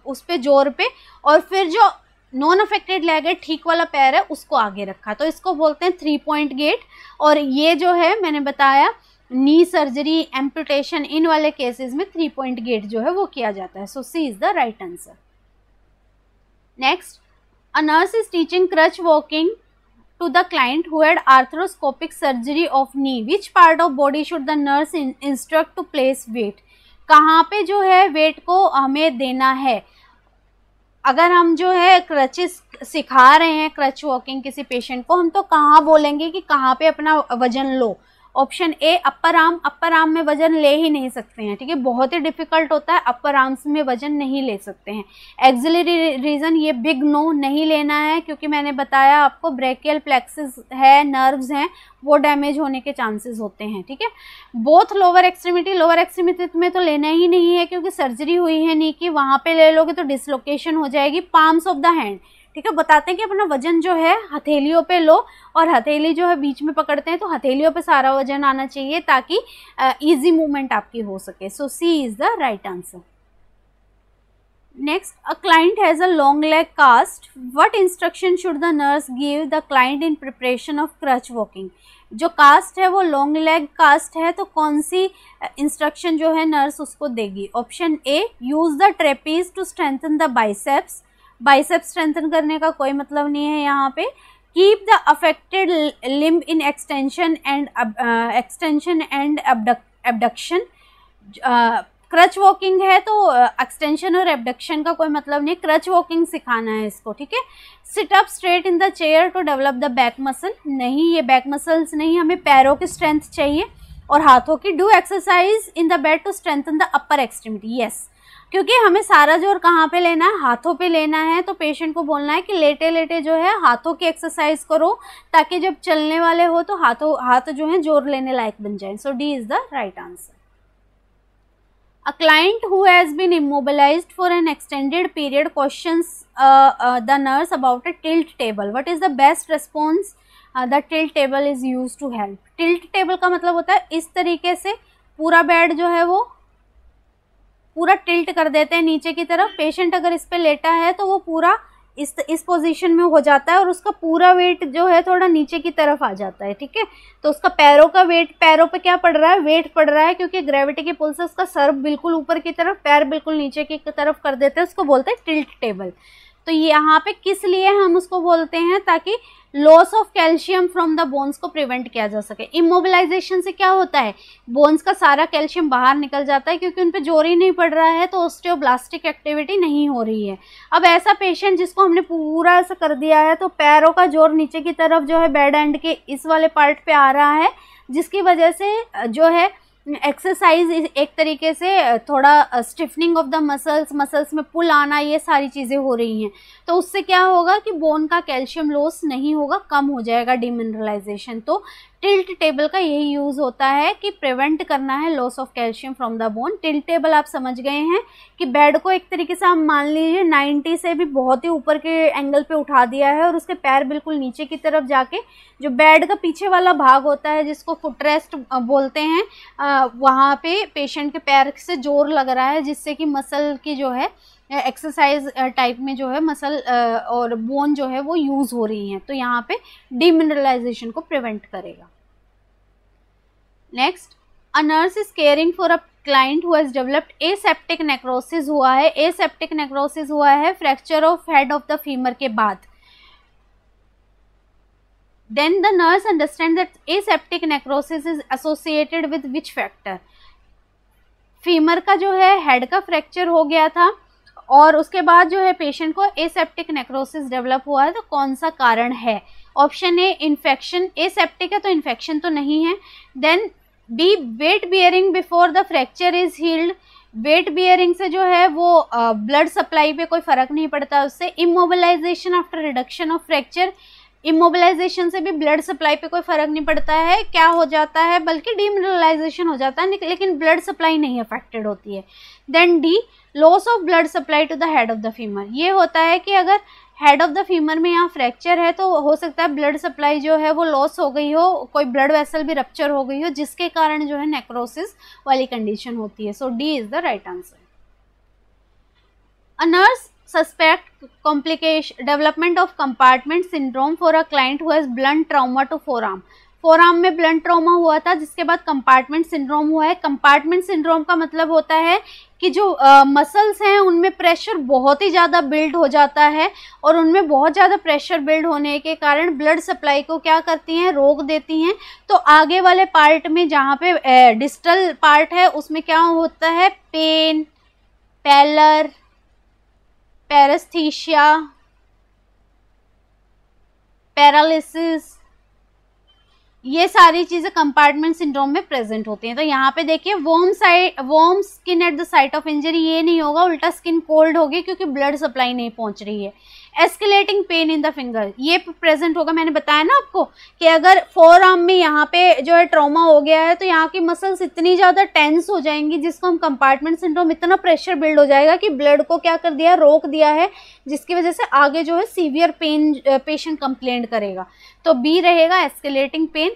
उस पे जोर पे, और फिर जो नॉन अफेक्टेड लेग है, ठीक वाला पैर है, उसको आगे रखा। तो इसको बोलते हैं 3 पॉइंट गेट। और ये जो है मैंने बताया नी सर्जरी, एम्पुटेशन, इन वाले केसेस में 3 पॉइंट गेट जो है वो किया जाता है। So C is the right answer. Next, a nurse is teaching crutch walking to the client who had arthroscopic surgery of knee. Which part of body should the nurse instruct to place weight? कहाँ पे जो है wait को हमें देना है? अगर हम जो है क्रचेस सिखा रहे हैं क्रच वॉकिंग किसी पेशेंट को, हम तो कहाँ बोलेंगे कि कहाँ पे अपना वजन लो। Option A, upper arm. Upper arm में वजन ले ही नहीं सकते हैं, ठीक है, बहुत ही डिफिकल्ट होता है, अपर आर्म्स में वजन नहीं ले सकते हैं। एक्सिलरी रीजन, ये बिग नो, नहीं लेना है क्योंकि मैंने बताया आपको ब्रेकियल प्लेक्सिस है, नर्व्स हैं, वो डैमेज होने के चांसेस होते हैं, ठीक है। Both lower extremity, lower extremity में तो लेना ही नहीं है क्योंकि सर्जरी हुई है नी की, वहाँ पे ले लोगे तो डिसलोकेशन हो जाएगी। पाम्स ऑफ द हैंड, ठीक है, बताते हैं कि अपना वजन जो है हथेलियों पे लो, और हथेली जो है बीच में पकड़ते हैं तो हथेलियों पे सारा वजन आना चाहिए ताकि इजी मूवमेंट आपकी हो सके। So C is the right answer. Next, a client has a long leg cast, what instruction should the nurse give the client in preparation of crutch walking? जो कास्ट है वो लॉन्ग लेग कास्ट है, तो कौन सी instruction जो है nurse उसको देगी? Option A, use the trapeze to strengthen the biceps. Biceps strengthen करने का कोई मतलब नहीं है यहाँ पे। Keep the affected limb in extension and abduction. Crutch walking है तो एक्सटेंशन और एबडक्शन का कोई मतलब नहीं, क्रच वॉकिंग सिखाना है इसको, ठीक है। Sit up straight in the chair to develop the back muscle, नहीं ये बैक मसल्स नहीं, हमें पैरों की स्ट्रेंथ चाहिए और हाथों की। Do exercise in the bed to strengthen the upper extremity, yes, क्योंकि हमें सारा जोर कहाँ पे लेना है, हाथों पे लेना है। तो पेशेंट को बोलना है कि लेटे लेटे जो है हाथों की एक्सरसाइज करो, ताकि जब चलने वाले हो तो हाथ जो है जोर लेने लायक बन जाए। So D is the right answer. A client who has been immobilized for an extended period questions the nurse about a tilt table. What is the best response the tilt table is used to help? Tilt table का मतलब होता है इस तरीके से पूरा bed जो है वो पूरा टिल्ट कर देते हैं नीचे की तरफ। पेशेंट अगर इस पे लेटा है तो वो पूरा इस पोजीशन में हो जाता है और उसका पूरा वेट जो है थोड़ा नीचे की तरफ आ जाता है, ठीक है। तो उसका पैरों का वेट, पैरों पे क्या पड़ रहा है, वेट पड़ रहा है, क्योंकि ग्रेविटी के पुल से उसका सर बिल्कुल ऊपर की तरफ, पैर बिल्कुल नीचे की तरफ कर देते हैं, उसको बोलते हैं टिल्ट टेबल। तो यहाँ पे किस लिए हम उसको बोलते हैं, ताकि loss of calcium from the bones को प्रिवेंट किया जा सके। इमोबिलाइजेशन से क्या होता है, बोन्स का सारा कैल्शियम बाहर निकल जाता है, क्योंकि उन पे जोर ही नहीं पड़ रहा है, तो ऑस्टियोब्लास्टिक एक्टिविटी नहीं हो रही है। अब ऐसा पेशेंट जिसको हमने पूरा ऐसा कर दिया है, तो पैरों का जोर नीचे की तरफ जो है बेड एंड के इस वाले पार्ट पे आ रहा है, जिसकी वजह से जो है एक्सरसाइज एक तरीके से थोड़ा स्टिफनिंग ऑफ द मसल्स में पुल आना, ये सारी चीज़ें हो रही हैं। तो उससे क्या होगा कि बोन का कैल्शियम लॉस नहीं होगा, कम हो जाएगा डिमिनरलाइजेशन। तो टिल्ट टेबल का यही यूज़ होता है कि प्रिवेंट करना है loss of calcium from the bone. Tilt table आप समझ गए हैं कि बेड को एक तरीके से आप मान लीजिए 90 से भी बहुत ही ऊपर के एंगल पे उठा दिया है और उसके पैर बिल्कुल नीचे की तरफ जाके जो बेड का पीछे वाला भाग होता है जिसको फुटरेस्ट बोलते हैं, वहाँ पे पेशेंट के पैर से जोर लग रहा है, जिससे कि मसल की जो है एक्सरसाइज टाइप में जो है मसल और बोन जो है वो यूज़ हो रही हैं। तो यहाँ पे डिमिनरलाइजेशन को प्रिवेंट करेगा। Next, a nurse is caring for a client who has developed aseptic necrosis हुआ है। एसेप्टिक नेक्रोसिस हुआ है fracture of head of the femur के बाद। Then the nurse understands that aseptic necrosis is associated with which factor? Femur का जो है head का फ्रैक्चर हो गया था और उसके बाद जो है पेशेंट को एसेप्टिक नेक्रोसिस डेवलप हुआ है, तो कौन सा कारण है? ऑप्शन ए इन्फेक्शन, एसेप्टिक है तो इन्फेक्शन तो नहीं है। Then B weight bearing before the fracture is healed, weight bearing से जो है वो ब्लड सप्लाई पे कोई फर्क नहीं पड़ता उससे। Immobilisation after reduction of fracture, immobilisation से भी ब्लड सप्लाई पे कोई फर्क नहीं पड़ता है, क्या हो जाता है बल्कि डीमिनरलाइजेशन हो जाता है, लेकिन ब्लड सप्लाई नहीं अफेक्टेड होती है। Then D loss of blood supply to the head of the femur, ये होता है कि अगर हेड ऑफ द फीमर में यहाँ फ्रैक्चर है तो हो सकता है ब्लड सप्लाई जो है वो लॉस हो गई हो, कोई ब्लड वेसल भी रप्चर हो गई हो, जिसके कारण जो है नेक्रोसिस वाली कंडीशन होती है। So D is the right answer. A nurse suspect complication development of compartment syndrome for a client who has blunt trauma to forearm। Forearm में ब्लंट ट्रॉमा हुआ था जिसके बाद कंपार्टमेंट सिंड्रोम हुआ है। कंपार्टमेंट सिंड्रोम का मतलब होता है कि जो मसल्स हैं उनमें प्रेशर बहुत ही ज़्यादा बिल्ड हो जाता है और उनमें बहुत ज़्यादा प्रेशर बिल्ड होने के कारण ब्लड सप्लाई को क्या करती हैं, रोक देती हैं। तो आगे वाले पार्ट में जहाँ पे डिस्टल पार्ट है उसमें क्या होता है, पेन, पैलर, पैरेस्थीसिया, पैरालिसिस, ये सारी चीजें कंपार्टमेंट सिंड्रोम में प्रेजेंट होती हैं। तो यहाँ पे देखिए warm skin at the site of injury, ये नहीं होगा, उल्टा स्किन कोल्ड होगी क्योंकि ब्लड सप्लाई नहीं पहुंच रही है। Escalating pain in the finger, ये प्रेजेंट होगा। मैंने बताया ना आपको कि अगर फोर आर्म में यहाँ पे जो है ट्रॉमा हो गया है तो यहाँ की मसल्स इतनी ज़्यादा टेंस हो जाएंगी जिसको हम कंपार्टमेंट सिंड्रोम, इतना प्रेशर बिल्ड हो जाएगा कि ब्लड को क्या कर दिया, रोक दिया है, जिसकी वजह से आगे जो है सीवियर पेन पेशेंट कंप्लेंट करेगा। तो बी रहेगा escalating pain.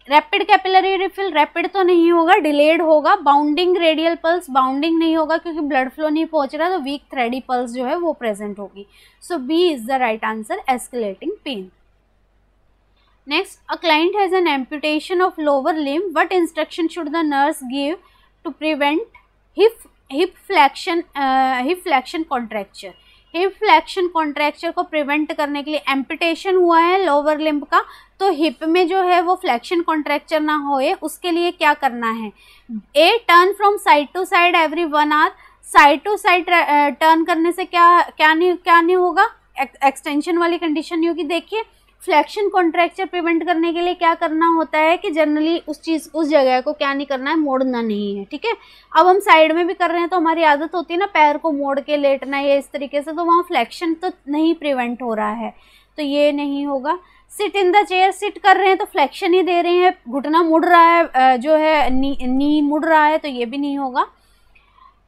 Rapid capillary refill, rapid तो नहीं होगा, डिलेड होगा। बाउंडिंग रेडियल पल्स, बाउंडिंग नहीं होगा क्योंकि ब्लड फ्लो नहीं पहुंच रहा, तो वीक थ्रेडी पल्स जो है वो प्रेजेंट होगी। So B is the right answer, escalating pain. Next, a client has an amputation of lower limb, what instruction should the nurse give to prevent hip flexion contracture. Hip flexion contracture को prevent करने के लिए, amputation हुआ है lower limb का, तो hip में जो है वो फ्लेक्शन कॉन्ट्रैक्चर ना होए उसके लिए क्या करना है, A turn from side to side every 1 hour, side to side turn करने से क्या नहीं होगा, एक्सटेंशन वाली कंडीशन नहीं होगी। देखिए फ्लेक्शन कॉन्ट्रैक्चर प्रिवेंट करने के लिए क्या करना होता है कि जनरली उस जगह को क्या नहीं करना है, मोड़ना नहीं है, ठीक है। अब हम साइड में भी कर रहे हैं तो हमारी आदत होती है ना पैर को मोड़ के लेटना या इस तरीके से, तो वहाँ फ्लेक्शन तो नहीं प्रिवेंट हो रहा है, तो ये नहीं होगा। Sit in the chair, sit कर रहे हैं तो फ्लेक्शन ही दे रहे हैं, घुटना मुड़ रहा है, जो है नी मुड़ रहा है, तो ये भी नहीं होगा।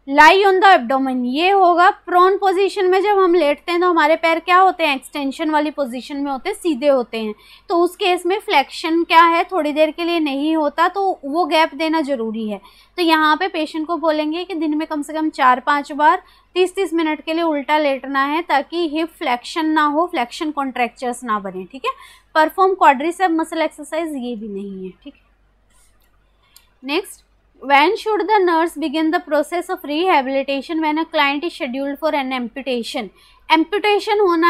लाई ऑन द एब्डोमेन, ये होगा। प्रोन पोजीशन में जब हम लेटते हैं तो हमारे पैर क्या होते हैं, एक्सटेंशन वाली पोजीशन में होते हैं, सीधे होते हैं, तो उस केस में फ्लेक्शन क्या है, थोड़ी देर के लिए नहीं होता, तो वो गैप देना जरूरी है। तो यहाँ पे पेशेंट को बोलेंगे कि दिन में कम से कम 4-5 बार 30-30 मिनट के लिए उल्टा लेटना है ताकि हिप फ्लेक्शन ना हो, फ्लेक्शन कॉन्ट्रैक्चर्स ना बने, ठीक है। परफॉर्म क्वाड्रिसेप मसल एक्सरसाइज, ये भी नहीं है, ठीक है। Next, when should the nurse begin the process of rehabilitation when a client is scheduled for an amputation? amputation होना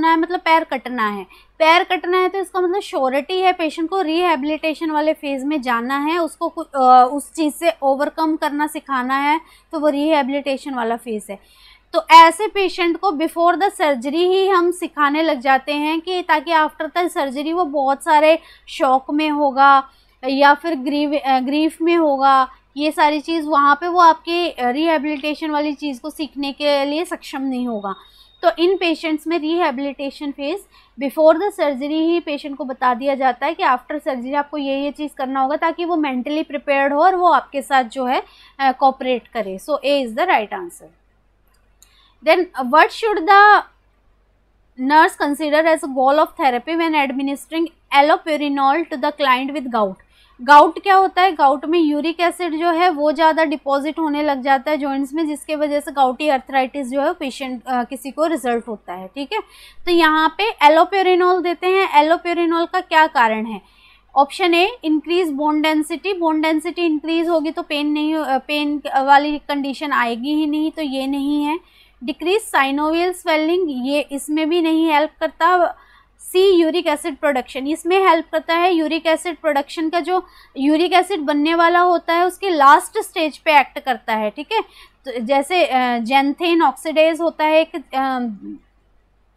है मतलब पैर कटना है, पैर कटना है तो इसका मतलब श्योरिटी है पेशेंट को रिहैबिलिटेशन वाले फेज में जाना है, उसको उस चीज़ से ओवरकम करना सिखाना है, तो वो रिहैबिलिटेशन वाला फेज है। तो ऐसे पेशेंट को बिफोर द सर्जरी ही हम सिखाने लग जाते हैं कि ताकि आफ्टर द सर्जरी वो बहुत सारे शॉक में होगा या फिर ग्रीफ में होगा, ये सारी चीज़ वहाँ पे वो आपके रिहैबिलिटेशन वाली चीज़ को सीखने के लिए सक्षम नहीं होगा। तो इन पेशेंट्स में rehabilitation phase before the surgery he patient को बता दिया जाता है कि आफ्टर सर्जरी आपको ये चीज़ करना होगा ताकि वो मेंटली प्रिपेयर्ड हो और वो आपके साथ जो है कोऑपरेट करे। So A is the right answer. Then what should the nurse consider as a goal of therapy when administering allopurinol to the client with gout? Gout क्या होता है, गाउट में यूरिक एसिड जो है वो ज़्यादा डिपॉजिट होने लग जाता है जॉइंट्स में, जिसके वजह से गाउटी अर्थराइटिस जो है पेशेंट किसी को रिजल्ट होता है, ठीक है। तो यहाँ पे एलोप्यूरिनोल देते हैं। एलोप्यूरिनोल का क्या कारण है, ऑप्शन ए increase bone density, bone density increase होगी तो पेन वाली कंडीशन आएगी ही नहीं, तो ये नहीं है। डिक्रीज साइनोवियल स्वेलिंग, ये इसमें भी नहीं हेल्प करता। सी यूरिक एसिड प्रोडक्शन, इसमें हेल्प करता है। यूरिक एसिड प्रोडक्शन का जो यूरिक एसिड बनने वाला होता है उसके लास्ट स्टेज पे एक्ट करता है, ठीक है। तो जैसे जेंथेन ऑक्सीडेज होता है एक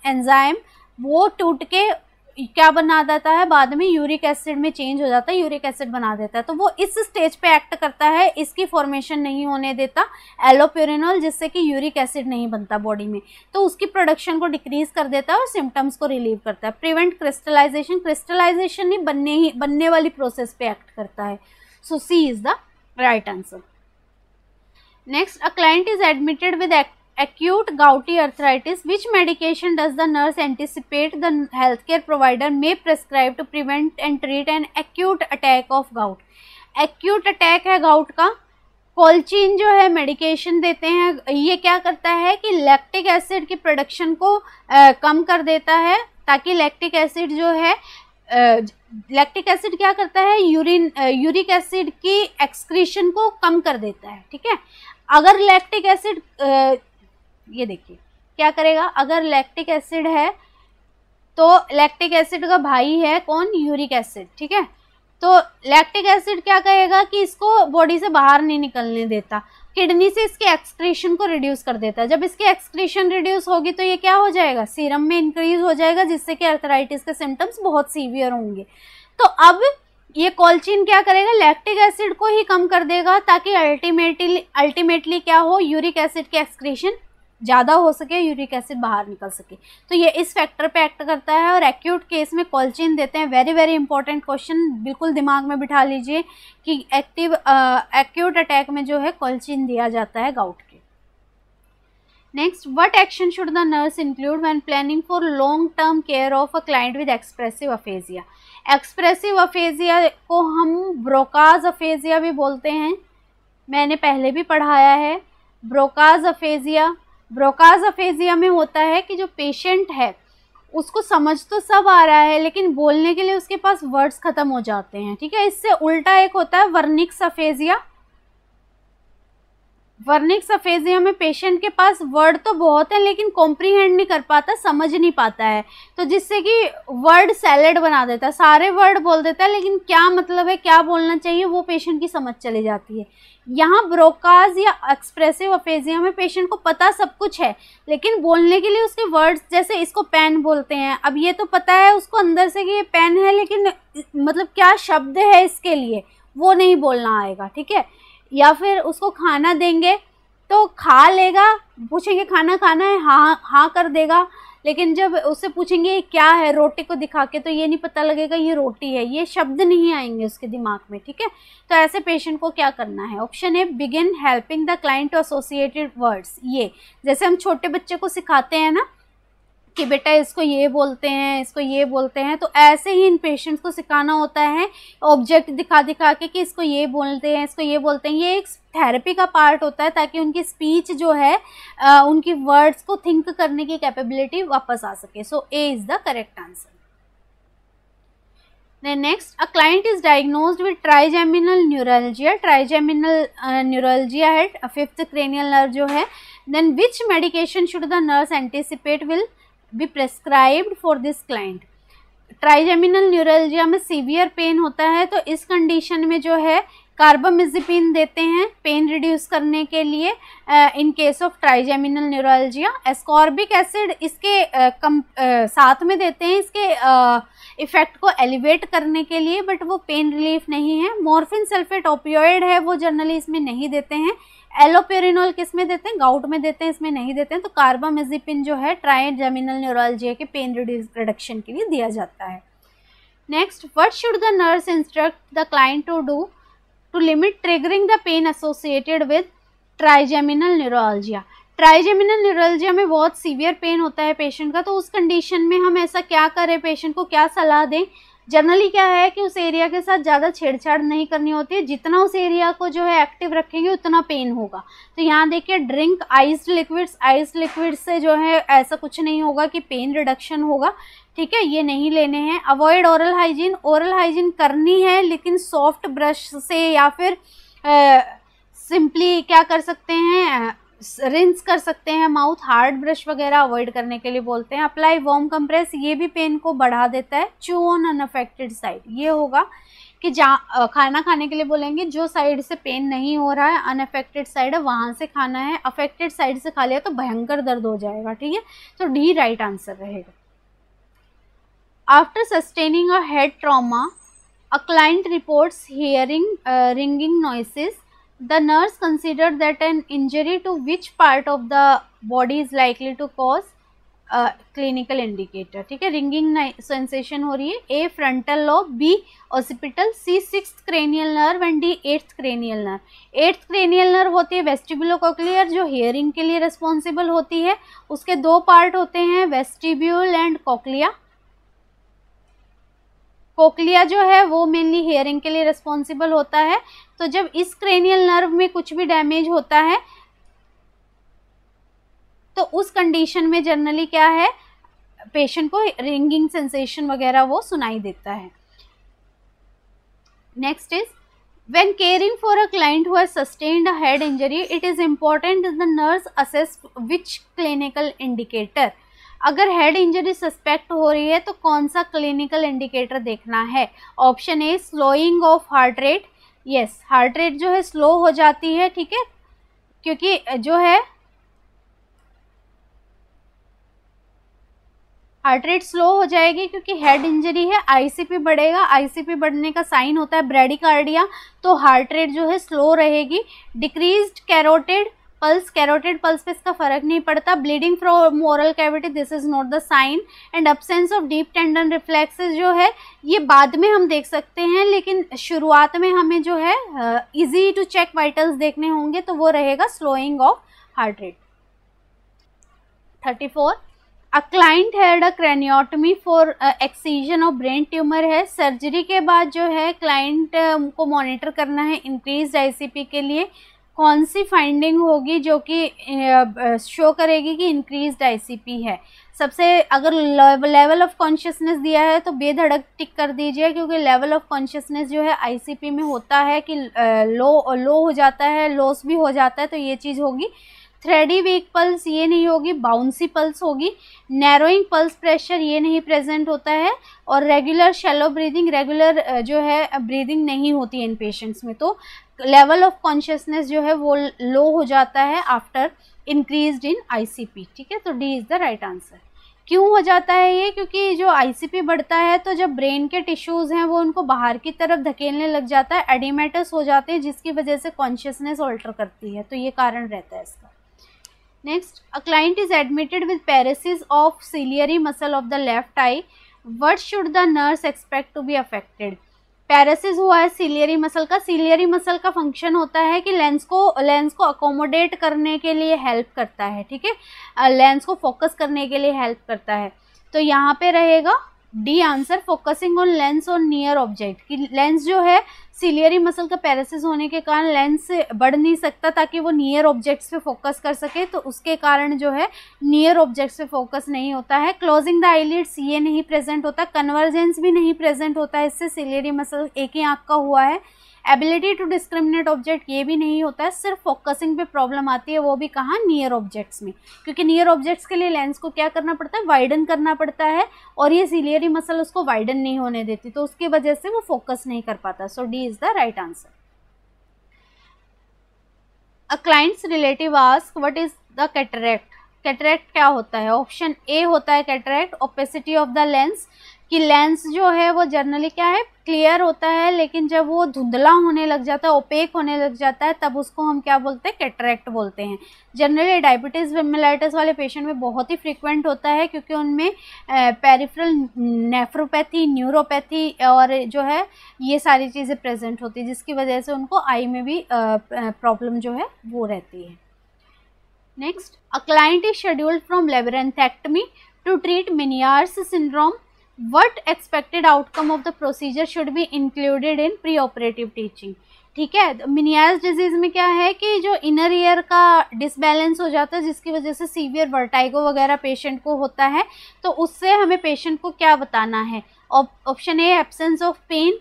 एंजाइम, वो टूट के क्या बना देता है, बाद में यूरिक एसिड में चेंज हो जाता है, यूरिक एसिड बना देता है, तो वो इस स्टेज पे एक्ट करता है, इसकी फॉर्मेशन नहीं होने देता एलोप्यूरिनोल, जिससे कि यूरिक एसिड नहीं बनता बॉडी में, तो उसकी प्रोडक्शन को डिक्रीज कर देता है और सिम्टम्स को रिलीव करता है। प्रिवेंट क्रिस्टलाइजेशन, क्रिस्टलाइजेशन नहीं बनने वाली प्रोसेस पे एक्ट करता है। So C is the right answer. Next, a client is admitted with acute gouty arthritis. Which medication does the nurse anticipate the healthcare provider may prescribe to prevent and treat an acute attack of gout? acute attack है gout का, कोलचिन जो है medication देते हैं। ये क्या करता है कि लैक्टिक एसिड की प्रोडक्शन को कम कर देता है, ताकि लैक्टिक एसिड जो है लैक्टिक एसिड क्या करता है, यूरिक एसिड की एक्सक्रीशन को कम कर देता है, ठीक है। अगर लैक्टिक एसिड ये देखिए क्या करेगा, अगर लैक्टिक एसिड है तो लैक्टिक एसिड का भाई है कौन, यूरिक एसिड, ठीक है। तो लैक्टिक एसिड क्या कहेगा कि इसको बॉडी से बाहर नहीं निकलने देता, किडनी से इसके एक्सक्रीशन को रिड्यूस कर देता है। जब इसकी एक्सक्रीशन रिड्यूस होगी तो ये क्या हो जाएगा, सीरम में इंक्रीज हो जाएगा, जिससे कि अर्थराइटिस के सिम्टम्स बहुत सीवियर होंगे। तो अब ये कोलचिन क्या करेगा, लैक्टिक एसिड को ही कम कर देगा, ताकि अल्टीमेटली क्या हो, यूरिक एसिड के एक्सक्रीशन ज़्यादा हो सके, यूरिक एसिड बाहर निकल सके। तो ये इस फैक्टर पे एक्ट करता है। और एक्यूट केस में कोलचिन देते हैं। वेरी वेरी इंपॉर्टेंट क्वेश्चन, बिल्कुल दिमाग में बिठा लीजिए कि एक्यूट अटैक में जो है कोलचिन दिया जाता है गाउट के। Next, what action should the nurse include when planning for long term care of a client with expressive aphasia? Expressive aphasia को हम ब्रोकाज अफेजिया भी बोलते हैं, मैंने पहले भी पढ़ाया है। ब्रोकाज अफेजिया में होता है कि जो पेशेंट है उसको समझ तो सब आ रहा है, लेकिन बोलने के लिए उसके पास वर्ड्स खत्म हो जाते हैं, ठीक है। इससे उल्टा एक होता है वर्निक्स अफेजिया। वर्निक्स अफेजिया में पेशेंट के पास वर्ड तो बहुत है लेकिन कॉम्प्रीहेंड नहीं कर पाता, समझ नहीं पाता है, तो जिससे कि वर्ड सैलेड बना देता है, सारे वर्ड बोल देता है लेकिन क्या मतलब है, क्या बोलना चाहिए, वो पेशेंट की समझ चली जाती है। यहाँ ब्रोकाज या एक्सप्रेसिव अफेजिया में पेशेंट को पता सब कुछ है लेकिन बोलने के लिए उसके वर्ड्स, जैसे इसको पेन बोलते हैं, अब ये तो पता है उसको अंदर से कि ये पेन है लेकिन मतलब क्या शब्द है इसके लिए वो नहीं बोलना आएगा, ठीक है। या फिर उसको खाना देंगे तो खा लेगा, पूछेंगे खाना खाना है, हाँ हाँ कर देगा, लेकिन जब उससे पूछेंगे क्या है रोटी को दिखा के, तो ये नहीं पता लगेगा ये रोटी है, ये शब्द नहीं आएंगे उसके दिमाग में, ठीक है। तो ऐसे पेशेंट को क्या करना है, option A begin helping the client to associated words. ये जैसे हम छोटे बच्चे को सिखाते हैं ना कि बेटा इसको ये बोलते हैं, इसको ये बोलते हैं, तो ऐसे ही इन पेशेंट्स को सिखाना होता है ऑब्जेक्ट दिखा दिखा के कि इसको ये बोलते हैं, इसको ये बोलते हैं। ये एक थेरेपी का पार्ट होता है ताकि उनकी स्पीच जो है उनकी वर्ड्स को थिंक करने की कैपेबिलिटी वापस आ सके। So A is the correct answer. Then next, a client is diagnosed with trigeminal neuralgia. Trigeminal neuralgia है, fifth cranial nerve जो है. Then which medication should the nurse anticipate will be prescribed for this client? Trigeminal neuralgia में severe pain होता है, तो इस condition में जो है कार्बामेज़ेपिन देते हैं पेन रिड्यूस करने के लिए in case of trigeminal neuralgia. Ascorbic acid इसके साथ में देते हैं इसके इफेक्ट को एलिवेट करने के लिए, बट वो पेन रिलीफ नहीं है। मॉर्फिन सल्फेट ओपियोइड है, वो जनरली इसमें नहीं देते हैं। एलोपेरिनोल किस में देते हैं, गाउट में देते हैं, इसमें नहीं देते हैं। तो कार्बामेज़ेपिन जो है ट्राइजेमिनल न्यूरल्जिया के पेन रिडक्शन के लिए दिया जाता है। Next, what should the nurse instruct the client to do to limit triggering the pain associated with trigeminal neuralgia. Trigeminal neuralgia में बहुत सीवियर पेन होता है पेशेंट का, तो उस कंडीशन में हम ऐसा क्या करें, पेशेंट को क्या सलाह दें। जनरली क्या है कि उस एरिया के साथ ज़्यादा छेड़छाड़ नहीं करनी होती है, जितना उस एरिया को जो है एक्टिव रखेंगे उतना पेन होगा। तो यहाँ देखिए drink iced liquids, iced liquids से जो है ऐसा कुछ नहीं होगा कि पेन रिडक्शन होगा, ठीक है, ये नहीं लेने हैं। Avoid oral hygiene, oral hygiene करनी है लेकिन सॉफ्ट ब्रश से या फिर सिंपली क्या कर सकते हैं, रिंस कर सकते हैं माउथ, हार्ड ब्रश वगैरह अवॉइड करने के लिए बोलते हैं। अप्लाई वार्म कंप्रेस, ये भी पेन को बढ़ा देता है। च्यू ऑन अनअफेक्टेड साइड, ये होगा कि जहाँ खाना खाने के लिए बोलेंगे जो साइड से पेन नहीं हो रहा है, अनअफेक्टेड साइड है वहाँ से खाना है, अफेक्टेड साइड से खा लिया तो भयंकर दर्द हो जाएगा, ठीक है। तो डी राइट आंसर रहेगा। After sustaining a head trauma a client reports hearing ringing noises, the nurse considered that an injury to which part of the body is likely to cause clinical indicator, ठीक है। Ringing sensation हो रही है, A frontal lobe, B occipital, C sixth cranial nerve and D eighth cranial nerve. Eighth cranial nerve होती है vestibulocochlear जो hearing के लिए रिस्पॉन्सिबल होती है। उसके दो पार्ट होते हैं, वेस्टिब्यूल एंड कोक्लिया। कोक्लिया जो है वो मेनली हियरिंग के लिए रिस्पॉन्सिबल होता है। तो जब इस क्रेनियल नर्व में कुछ भी डैमेज होता है तो उस कंडीशन में जनरली क्या है, पेशेंट को रिंगिंग सेंसेशन वगैरह वो सुनाई देता है। Next is when caring for a client who has sustained a head injury, it is important the nurse assess which clinical indicator. अगर हेड इंजरी सस्पेक्ट हो रही है तो कौन सा क्लिनिकल इंडिकेटर देखना है। Option A slowing of heart rate, yes heart rate जो है स्लो हो जाती है, ठीक है, क्योंकि जो है हार्ट रेट स्लो हो जाएगी क्योंकि हेड इंजरी है, आईसीपी बढ़ेगा, आईसीपी बढ़ने का साइन होता है ब्रेडिकार्डिया, तो हार्ट रेट जो है स्लो रहेगी। Decreased carotid pulse, carotid pulse पे इसका फर्क नहीं पड़ता। Bleeding from oral cavity, this is not the sign. And absence of deep tendon reflexes जो है ये बाद में हम देख सकते हैं, लेकिन शुरुआत में हमें जो है इजी टू चेक वाइटल्स देखने होंगे, तो वो रहेगा slowing of heart rate. 34, a client had a craniotomy for excision of brain tumour है। सर्जरी के बाद जो है क्लाइंट को मॉनिटर करना है इंक्रीज आईसीपी के लिए। कौन सी फाइंडिंग होगी जो कि शो करेगी कि इंक्रीज्ड आईसीपी है। सबसे अगर लेवल ऑफ कॉन्शियसनेस दिया है तो बेधड़क टिक कर दीजिए, क्योंकि लेवल ऑफ कॉन्शियसनेस जो है आईसीपी में होता है कि लो हो जाता है, लॉस भी हो जाता है, तो ये चीज़ होगी। थ्रेडी वीक पल्स ये नहीं होगी, बाउंसी पल्स होगी। नैरोइंग पल्स प्रेशर ये नहीं प्रेजेंट होता है, और रेगुलर शैलो ब्रीदिंग, रेगुलर जो है ब्रीदिंग नहीं होती है इन पेशेंट्स में। तो लेवल ऑफ कॉन्शियसनेस जो है वो लो हो जाता है आफ्टर इंक्रीज्ड इन आईसीपी। ठीक है, तो D is the right answer. क्यों हो जाता है ये? क्योंकि जो आईसीपी बढ़ता है तो जब ब्रेन के टिश्यूज हैं वो उनको बाहर की तरफ धकेलने लग जाता है, एडिमेटस हो जाते हैं, जिसकी वजह से कॉन्शियसनेस ऑल्टर करती है। तो ये कारण रहता है इसका। Next, a client is admitted with paresis of ciliary muscle of the left eye. What should the nurse expect to be affected? Paresis हुआ है सिलियरी मसल का। सिलियरी मसल का फंक्शन होता है कि लेंस को अकोमोडेट करने के लिए हेल्प करता है। ठीक है, लेंस को फोकस करने के लिए हेल्प करता है। तो यहाँ पे रहेगा D answer, focusing on lens और नियर ऑब्जेक्ट। कि लेंस जो है सिलियरी मसल का पैरेसिस होने के कारण लेंस से बढ़ नहीं सकता ताकि वो नियर ऑब्जेक्ट्स पे फोकस कर सके, तो उसके कारण जो है नियर ऑब्जेक्ट्स पे फोकस नहीं होता है। क्लोजिंग द आईलिड्स ये नहीं प्रेजेंट होता, कन्वर्जेंस भी नहीं प्रेजेंट होता है, इससे सिलियरी मसल एक ही आँख का हुआ है। एबिलिटी टू डिस्क्रिमिनेट ऑब्जेक्ट ये भी नहीं होता है, सिर्फ फोकसिंग पे प्रॉब्लम आती है, वो भी कहाँ, नियर ऑब्जेक्ट्स में। क्योंकि नियर ऑब्जेक्ट्स के लिए लेंस को क्या करना पड़ता है, वाइडन करना पड़ता है, और ये सिलियरी मसल उसको वाइडन नहीं होने देती, तो उसकी वजह से वो फोकस नहीं कर पाता। So D is the right answer. A client's relative ask what is the cataract. Cataract क्या होता है? ऑप्शन ए होता है cataract, opacity of the lens. कि लेंस जो है वो जनरली क्या है, क्लियर होता है, लेकिन जब वो धुंधला होने लग जाता है, ओपेक होने लग जाता है, तब उसको हम क्या बोलते हैं, कैटरेक्ट बोलते हैं। जनरली डायबिटीज़ मेलाइटिस वाले पेशेंट में बहुत ही फ्रीक्वेंट होता है, क्योंकि उनमें पेरिफेरल नेफ्रोपैथी, न्यूरोपैथी और जो है ये सारी चीज़ें प्रेजेंट होती है, जिसकी वजह से उनको आई में भी प्रॉब्लम जो है वो रहती है। Next, a client is scheduled from labyrinthectomy to treat Meniere's syndrome. What expected outcome of the procedure should be included in pre-operative teaching? ठीक है, मेनियर्स डिजीज में क्या है कि जो इनर ईयर का डिसबैलेंस हो जाता है, जिसकी वजह से सीवियर वर्टाइगो वगैरह पेशेंट को होता है, तो उससे हमें पेशेंट को क्या बताना है। Option A, absence of pain.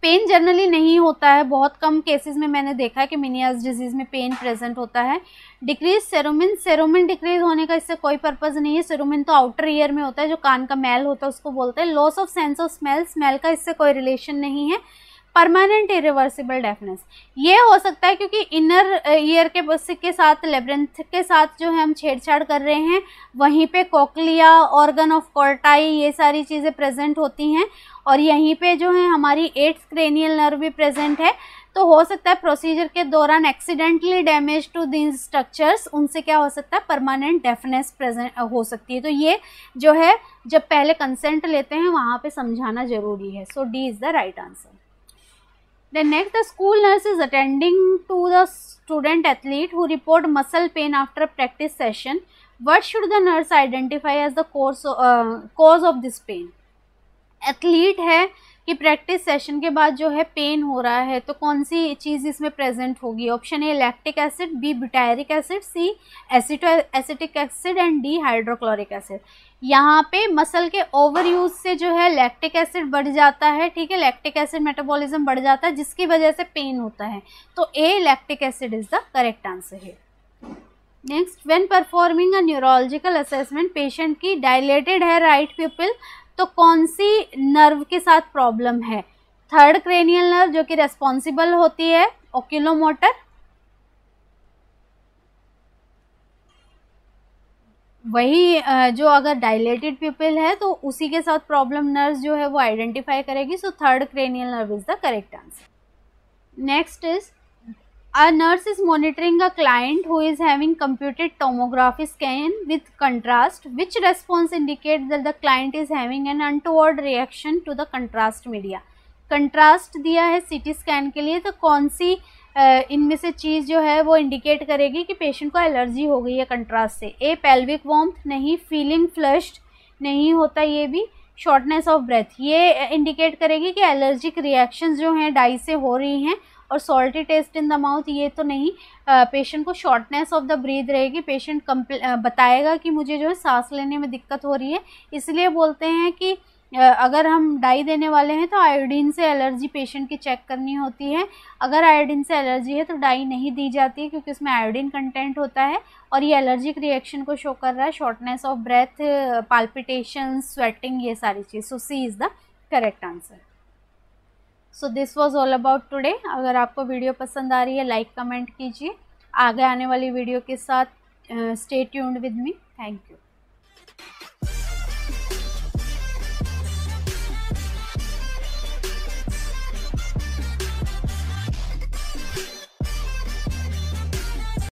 Pain generally नहीं होता है, बहुत कम केसेस में मैंने देखा है कि मेनियर्स डिजीज में पेन प्रेजेंट होता है। डिक्रीज सेरोमिन, सेरोमिन डिक्रीज होने का इससे कोई पर्पस नहीं है, सेरोमिन तो आउटर ईयर में होता है, जो कान का मैल होता है उसको बोलते हैं। Loss of sense of smell, smell का इससे कोई रिलेशन नहीं है। परमानेंट इरिवर्सिबल डेफनेस ये हो सकता है क्योंकि इनर ईयर के साथ लेब्रिंथ के साथ जो है हम छेड़छाड़ कर रहे हैं, वहीं पे कोक्लिया, ऑर्गन ऑफ कोर्टाई, ये सारी चीज़ें प्रेजेंट होती हैं, और यहीं पे जो है हमारी 8th क्रेनियल नर्व भी प्रेजेंट है। तो हो सकता है प्रोसीजर के दौरान accidentally damage to these structures, उनसे क्या हो सकता है, परमानेंट डेफनेस प्रेजेंट हो सकती है। तो ये जो है जब पहले कंसेंट लेते हैं वहाँ पे समझाना जरूरी है। So D is the right answer. Then next, the school nurse is attending to the student athlete who report muscle pain after practice session. What should the nurse identify as the cause of this pain? Athlete है कि practice session के बाद जो है pen हो रहा है, तो कौन सी चीज़ इसमें प्रेजेंट होगी। Option A lactic acid, B butyric acid, C acetic acid and D hydrochloric acid. यहाँ पे मसल के ओवर यूज से जो है लैक्टिक एसिड बढ़ जाता है, ठीक है, लैक्टिक एसिड मेटाबॉलिज्म बढ़ जाता है, जिसकी वजह से पेन होता है। तो A lactic acid is the correct answer है। Next, when performing a neurological assessment, patient की डायलेटेड है राइट प्यूपिल, तो कौन सी नर्व के साथ प्रॉब्लम है। 3rd क्रेनियल नर्व जो कि रेस्पॉन्सिबल होती है ओक्यूलोमोटर, वही जो अगर डायलेटेड प्यूपिल है तो उसी के साथ प्रॉब्लम नर्व जो है वो आइडेंटिफाई करेगी। सो 3rd cranial nerve is the correct answer. Next is a nurse is monitoring a client who is having computed tomography scan with contrast. Which response indicates that the client is having an untoward reaction to the contrast media? Contrast दिया है CT scan के लिए, तो कौन सी इनमें से चीज़ जो है वो इंडिकेट करेगी कि पेशेंट को एलर्जी हो गई है कंट्रास्ट से। ए पेल्विक वार्मथ नहीं, फीलिंग फ्लश्ड नहीं होता ये भी, शॉर्टनेस ऑफ ब्रेथ ये इंडिकेट करेगी कि एलर्जिक रिएक्शंस जो हैं डाई से हो रही हैं, और salty taste in the mouth ये तो नहीं, पेशेंट को शॉर्टनेस ऑफ द ब्रीथ रहेगी, पेशेंट बताएगा कि मुझे जो है सांस लेने में दिक्कत हो रही है। इसलिए बोलते हैं कि अगर हम डाई देने वाले हैं तो आयोडीन से एलर्जी पेशेंट की चेक करनी होती है। अगर आयोडीन से एलर्जी है तो डाई नहीं दी जाती है, क्योंकि उसमें आयोडीन कंटेंट होता है और ये एलर्जिक रिएक्शन को शो कर रहा है, shortness of breath, palpitation, sweating, ये सारी चीज़। So C is the correct answer. So this was all about today. अगर आपको वीडियो पसंद आ रही है लाइक कमेंट कीजिए। आगे आने वाली वीडियो के साथ stay tuned with me. Thank you.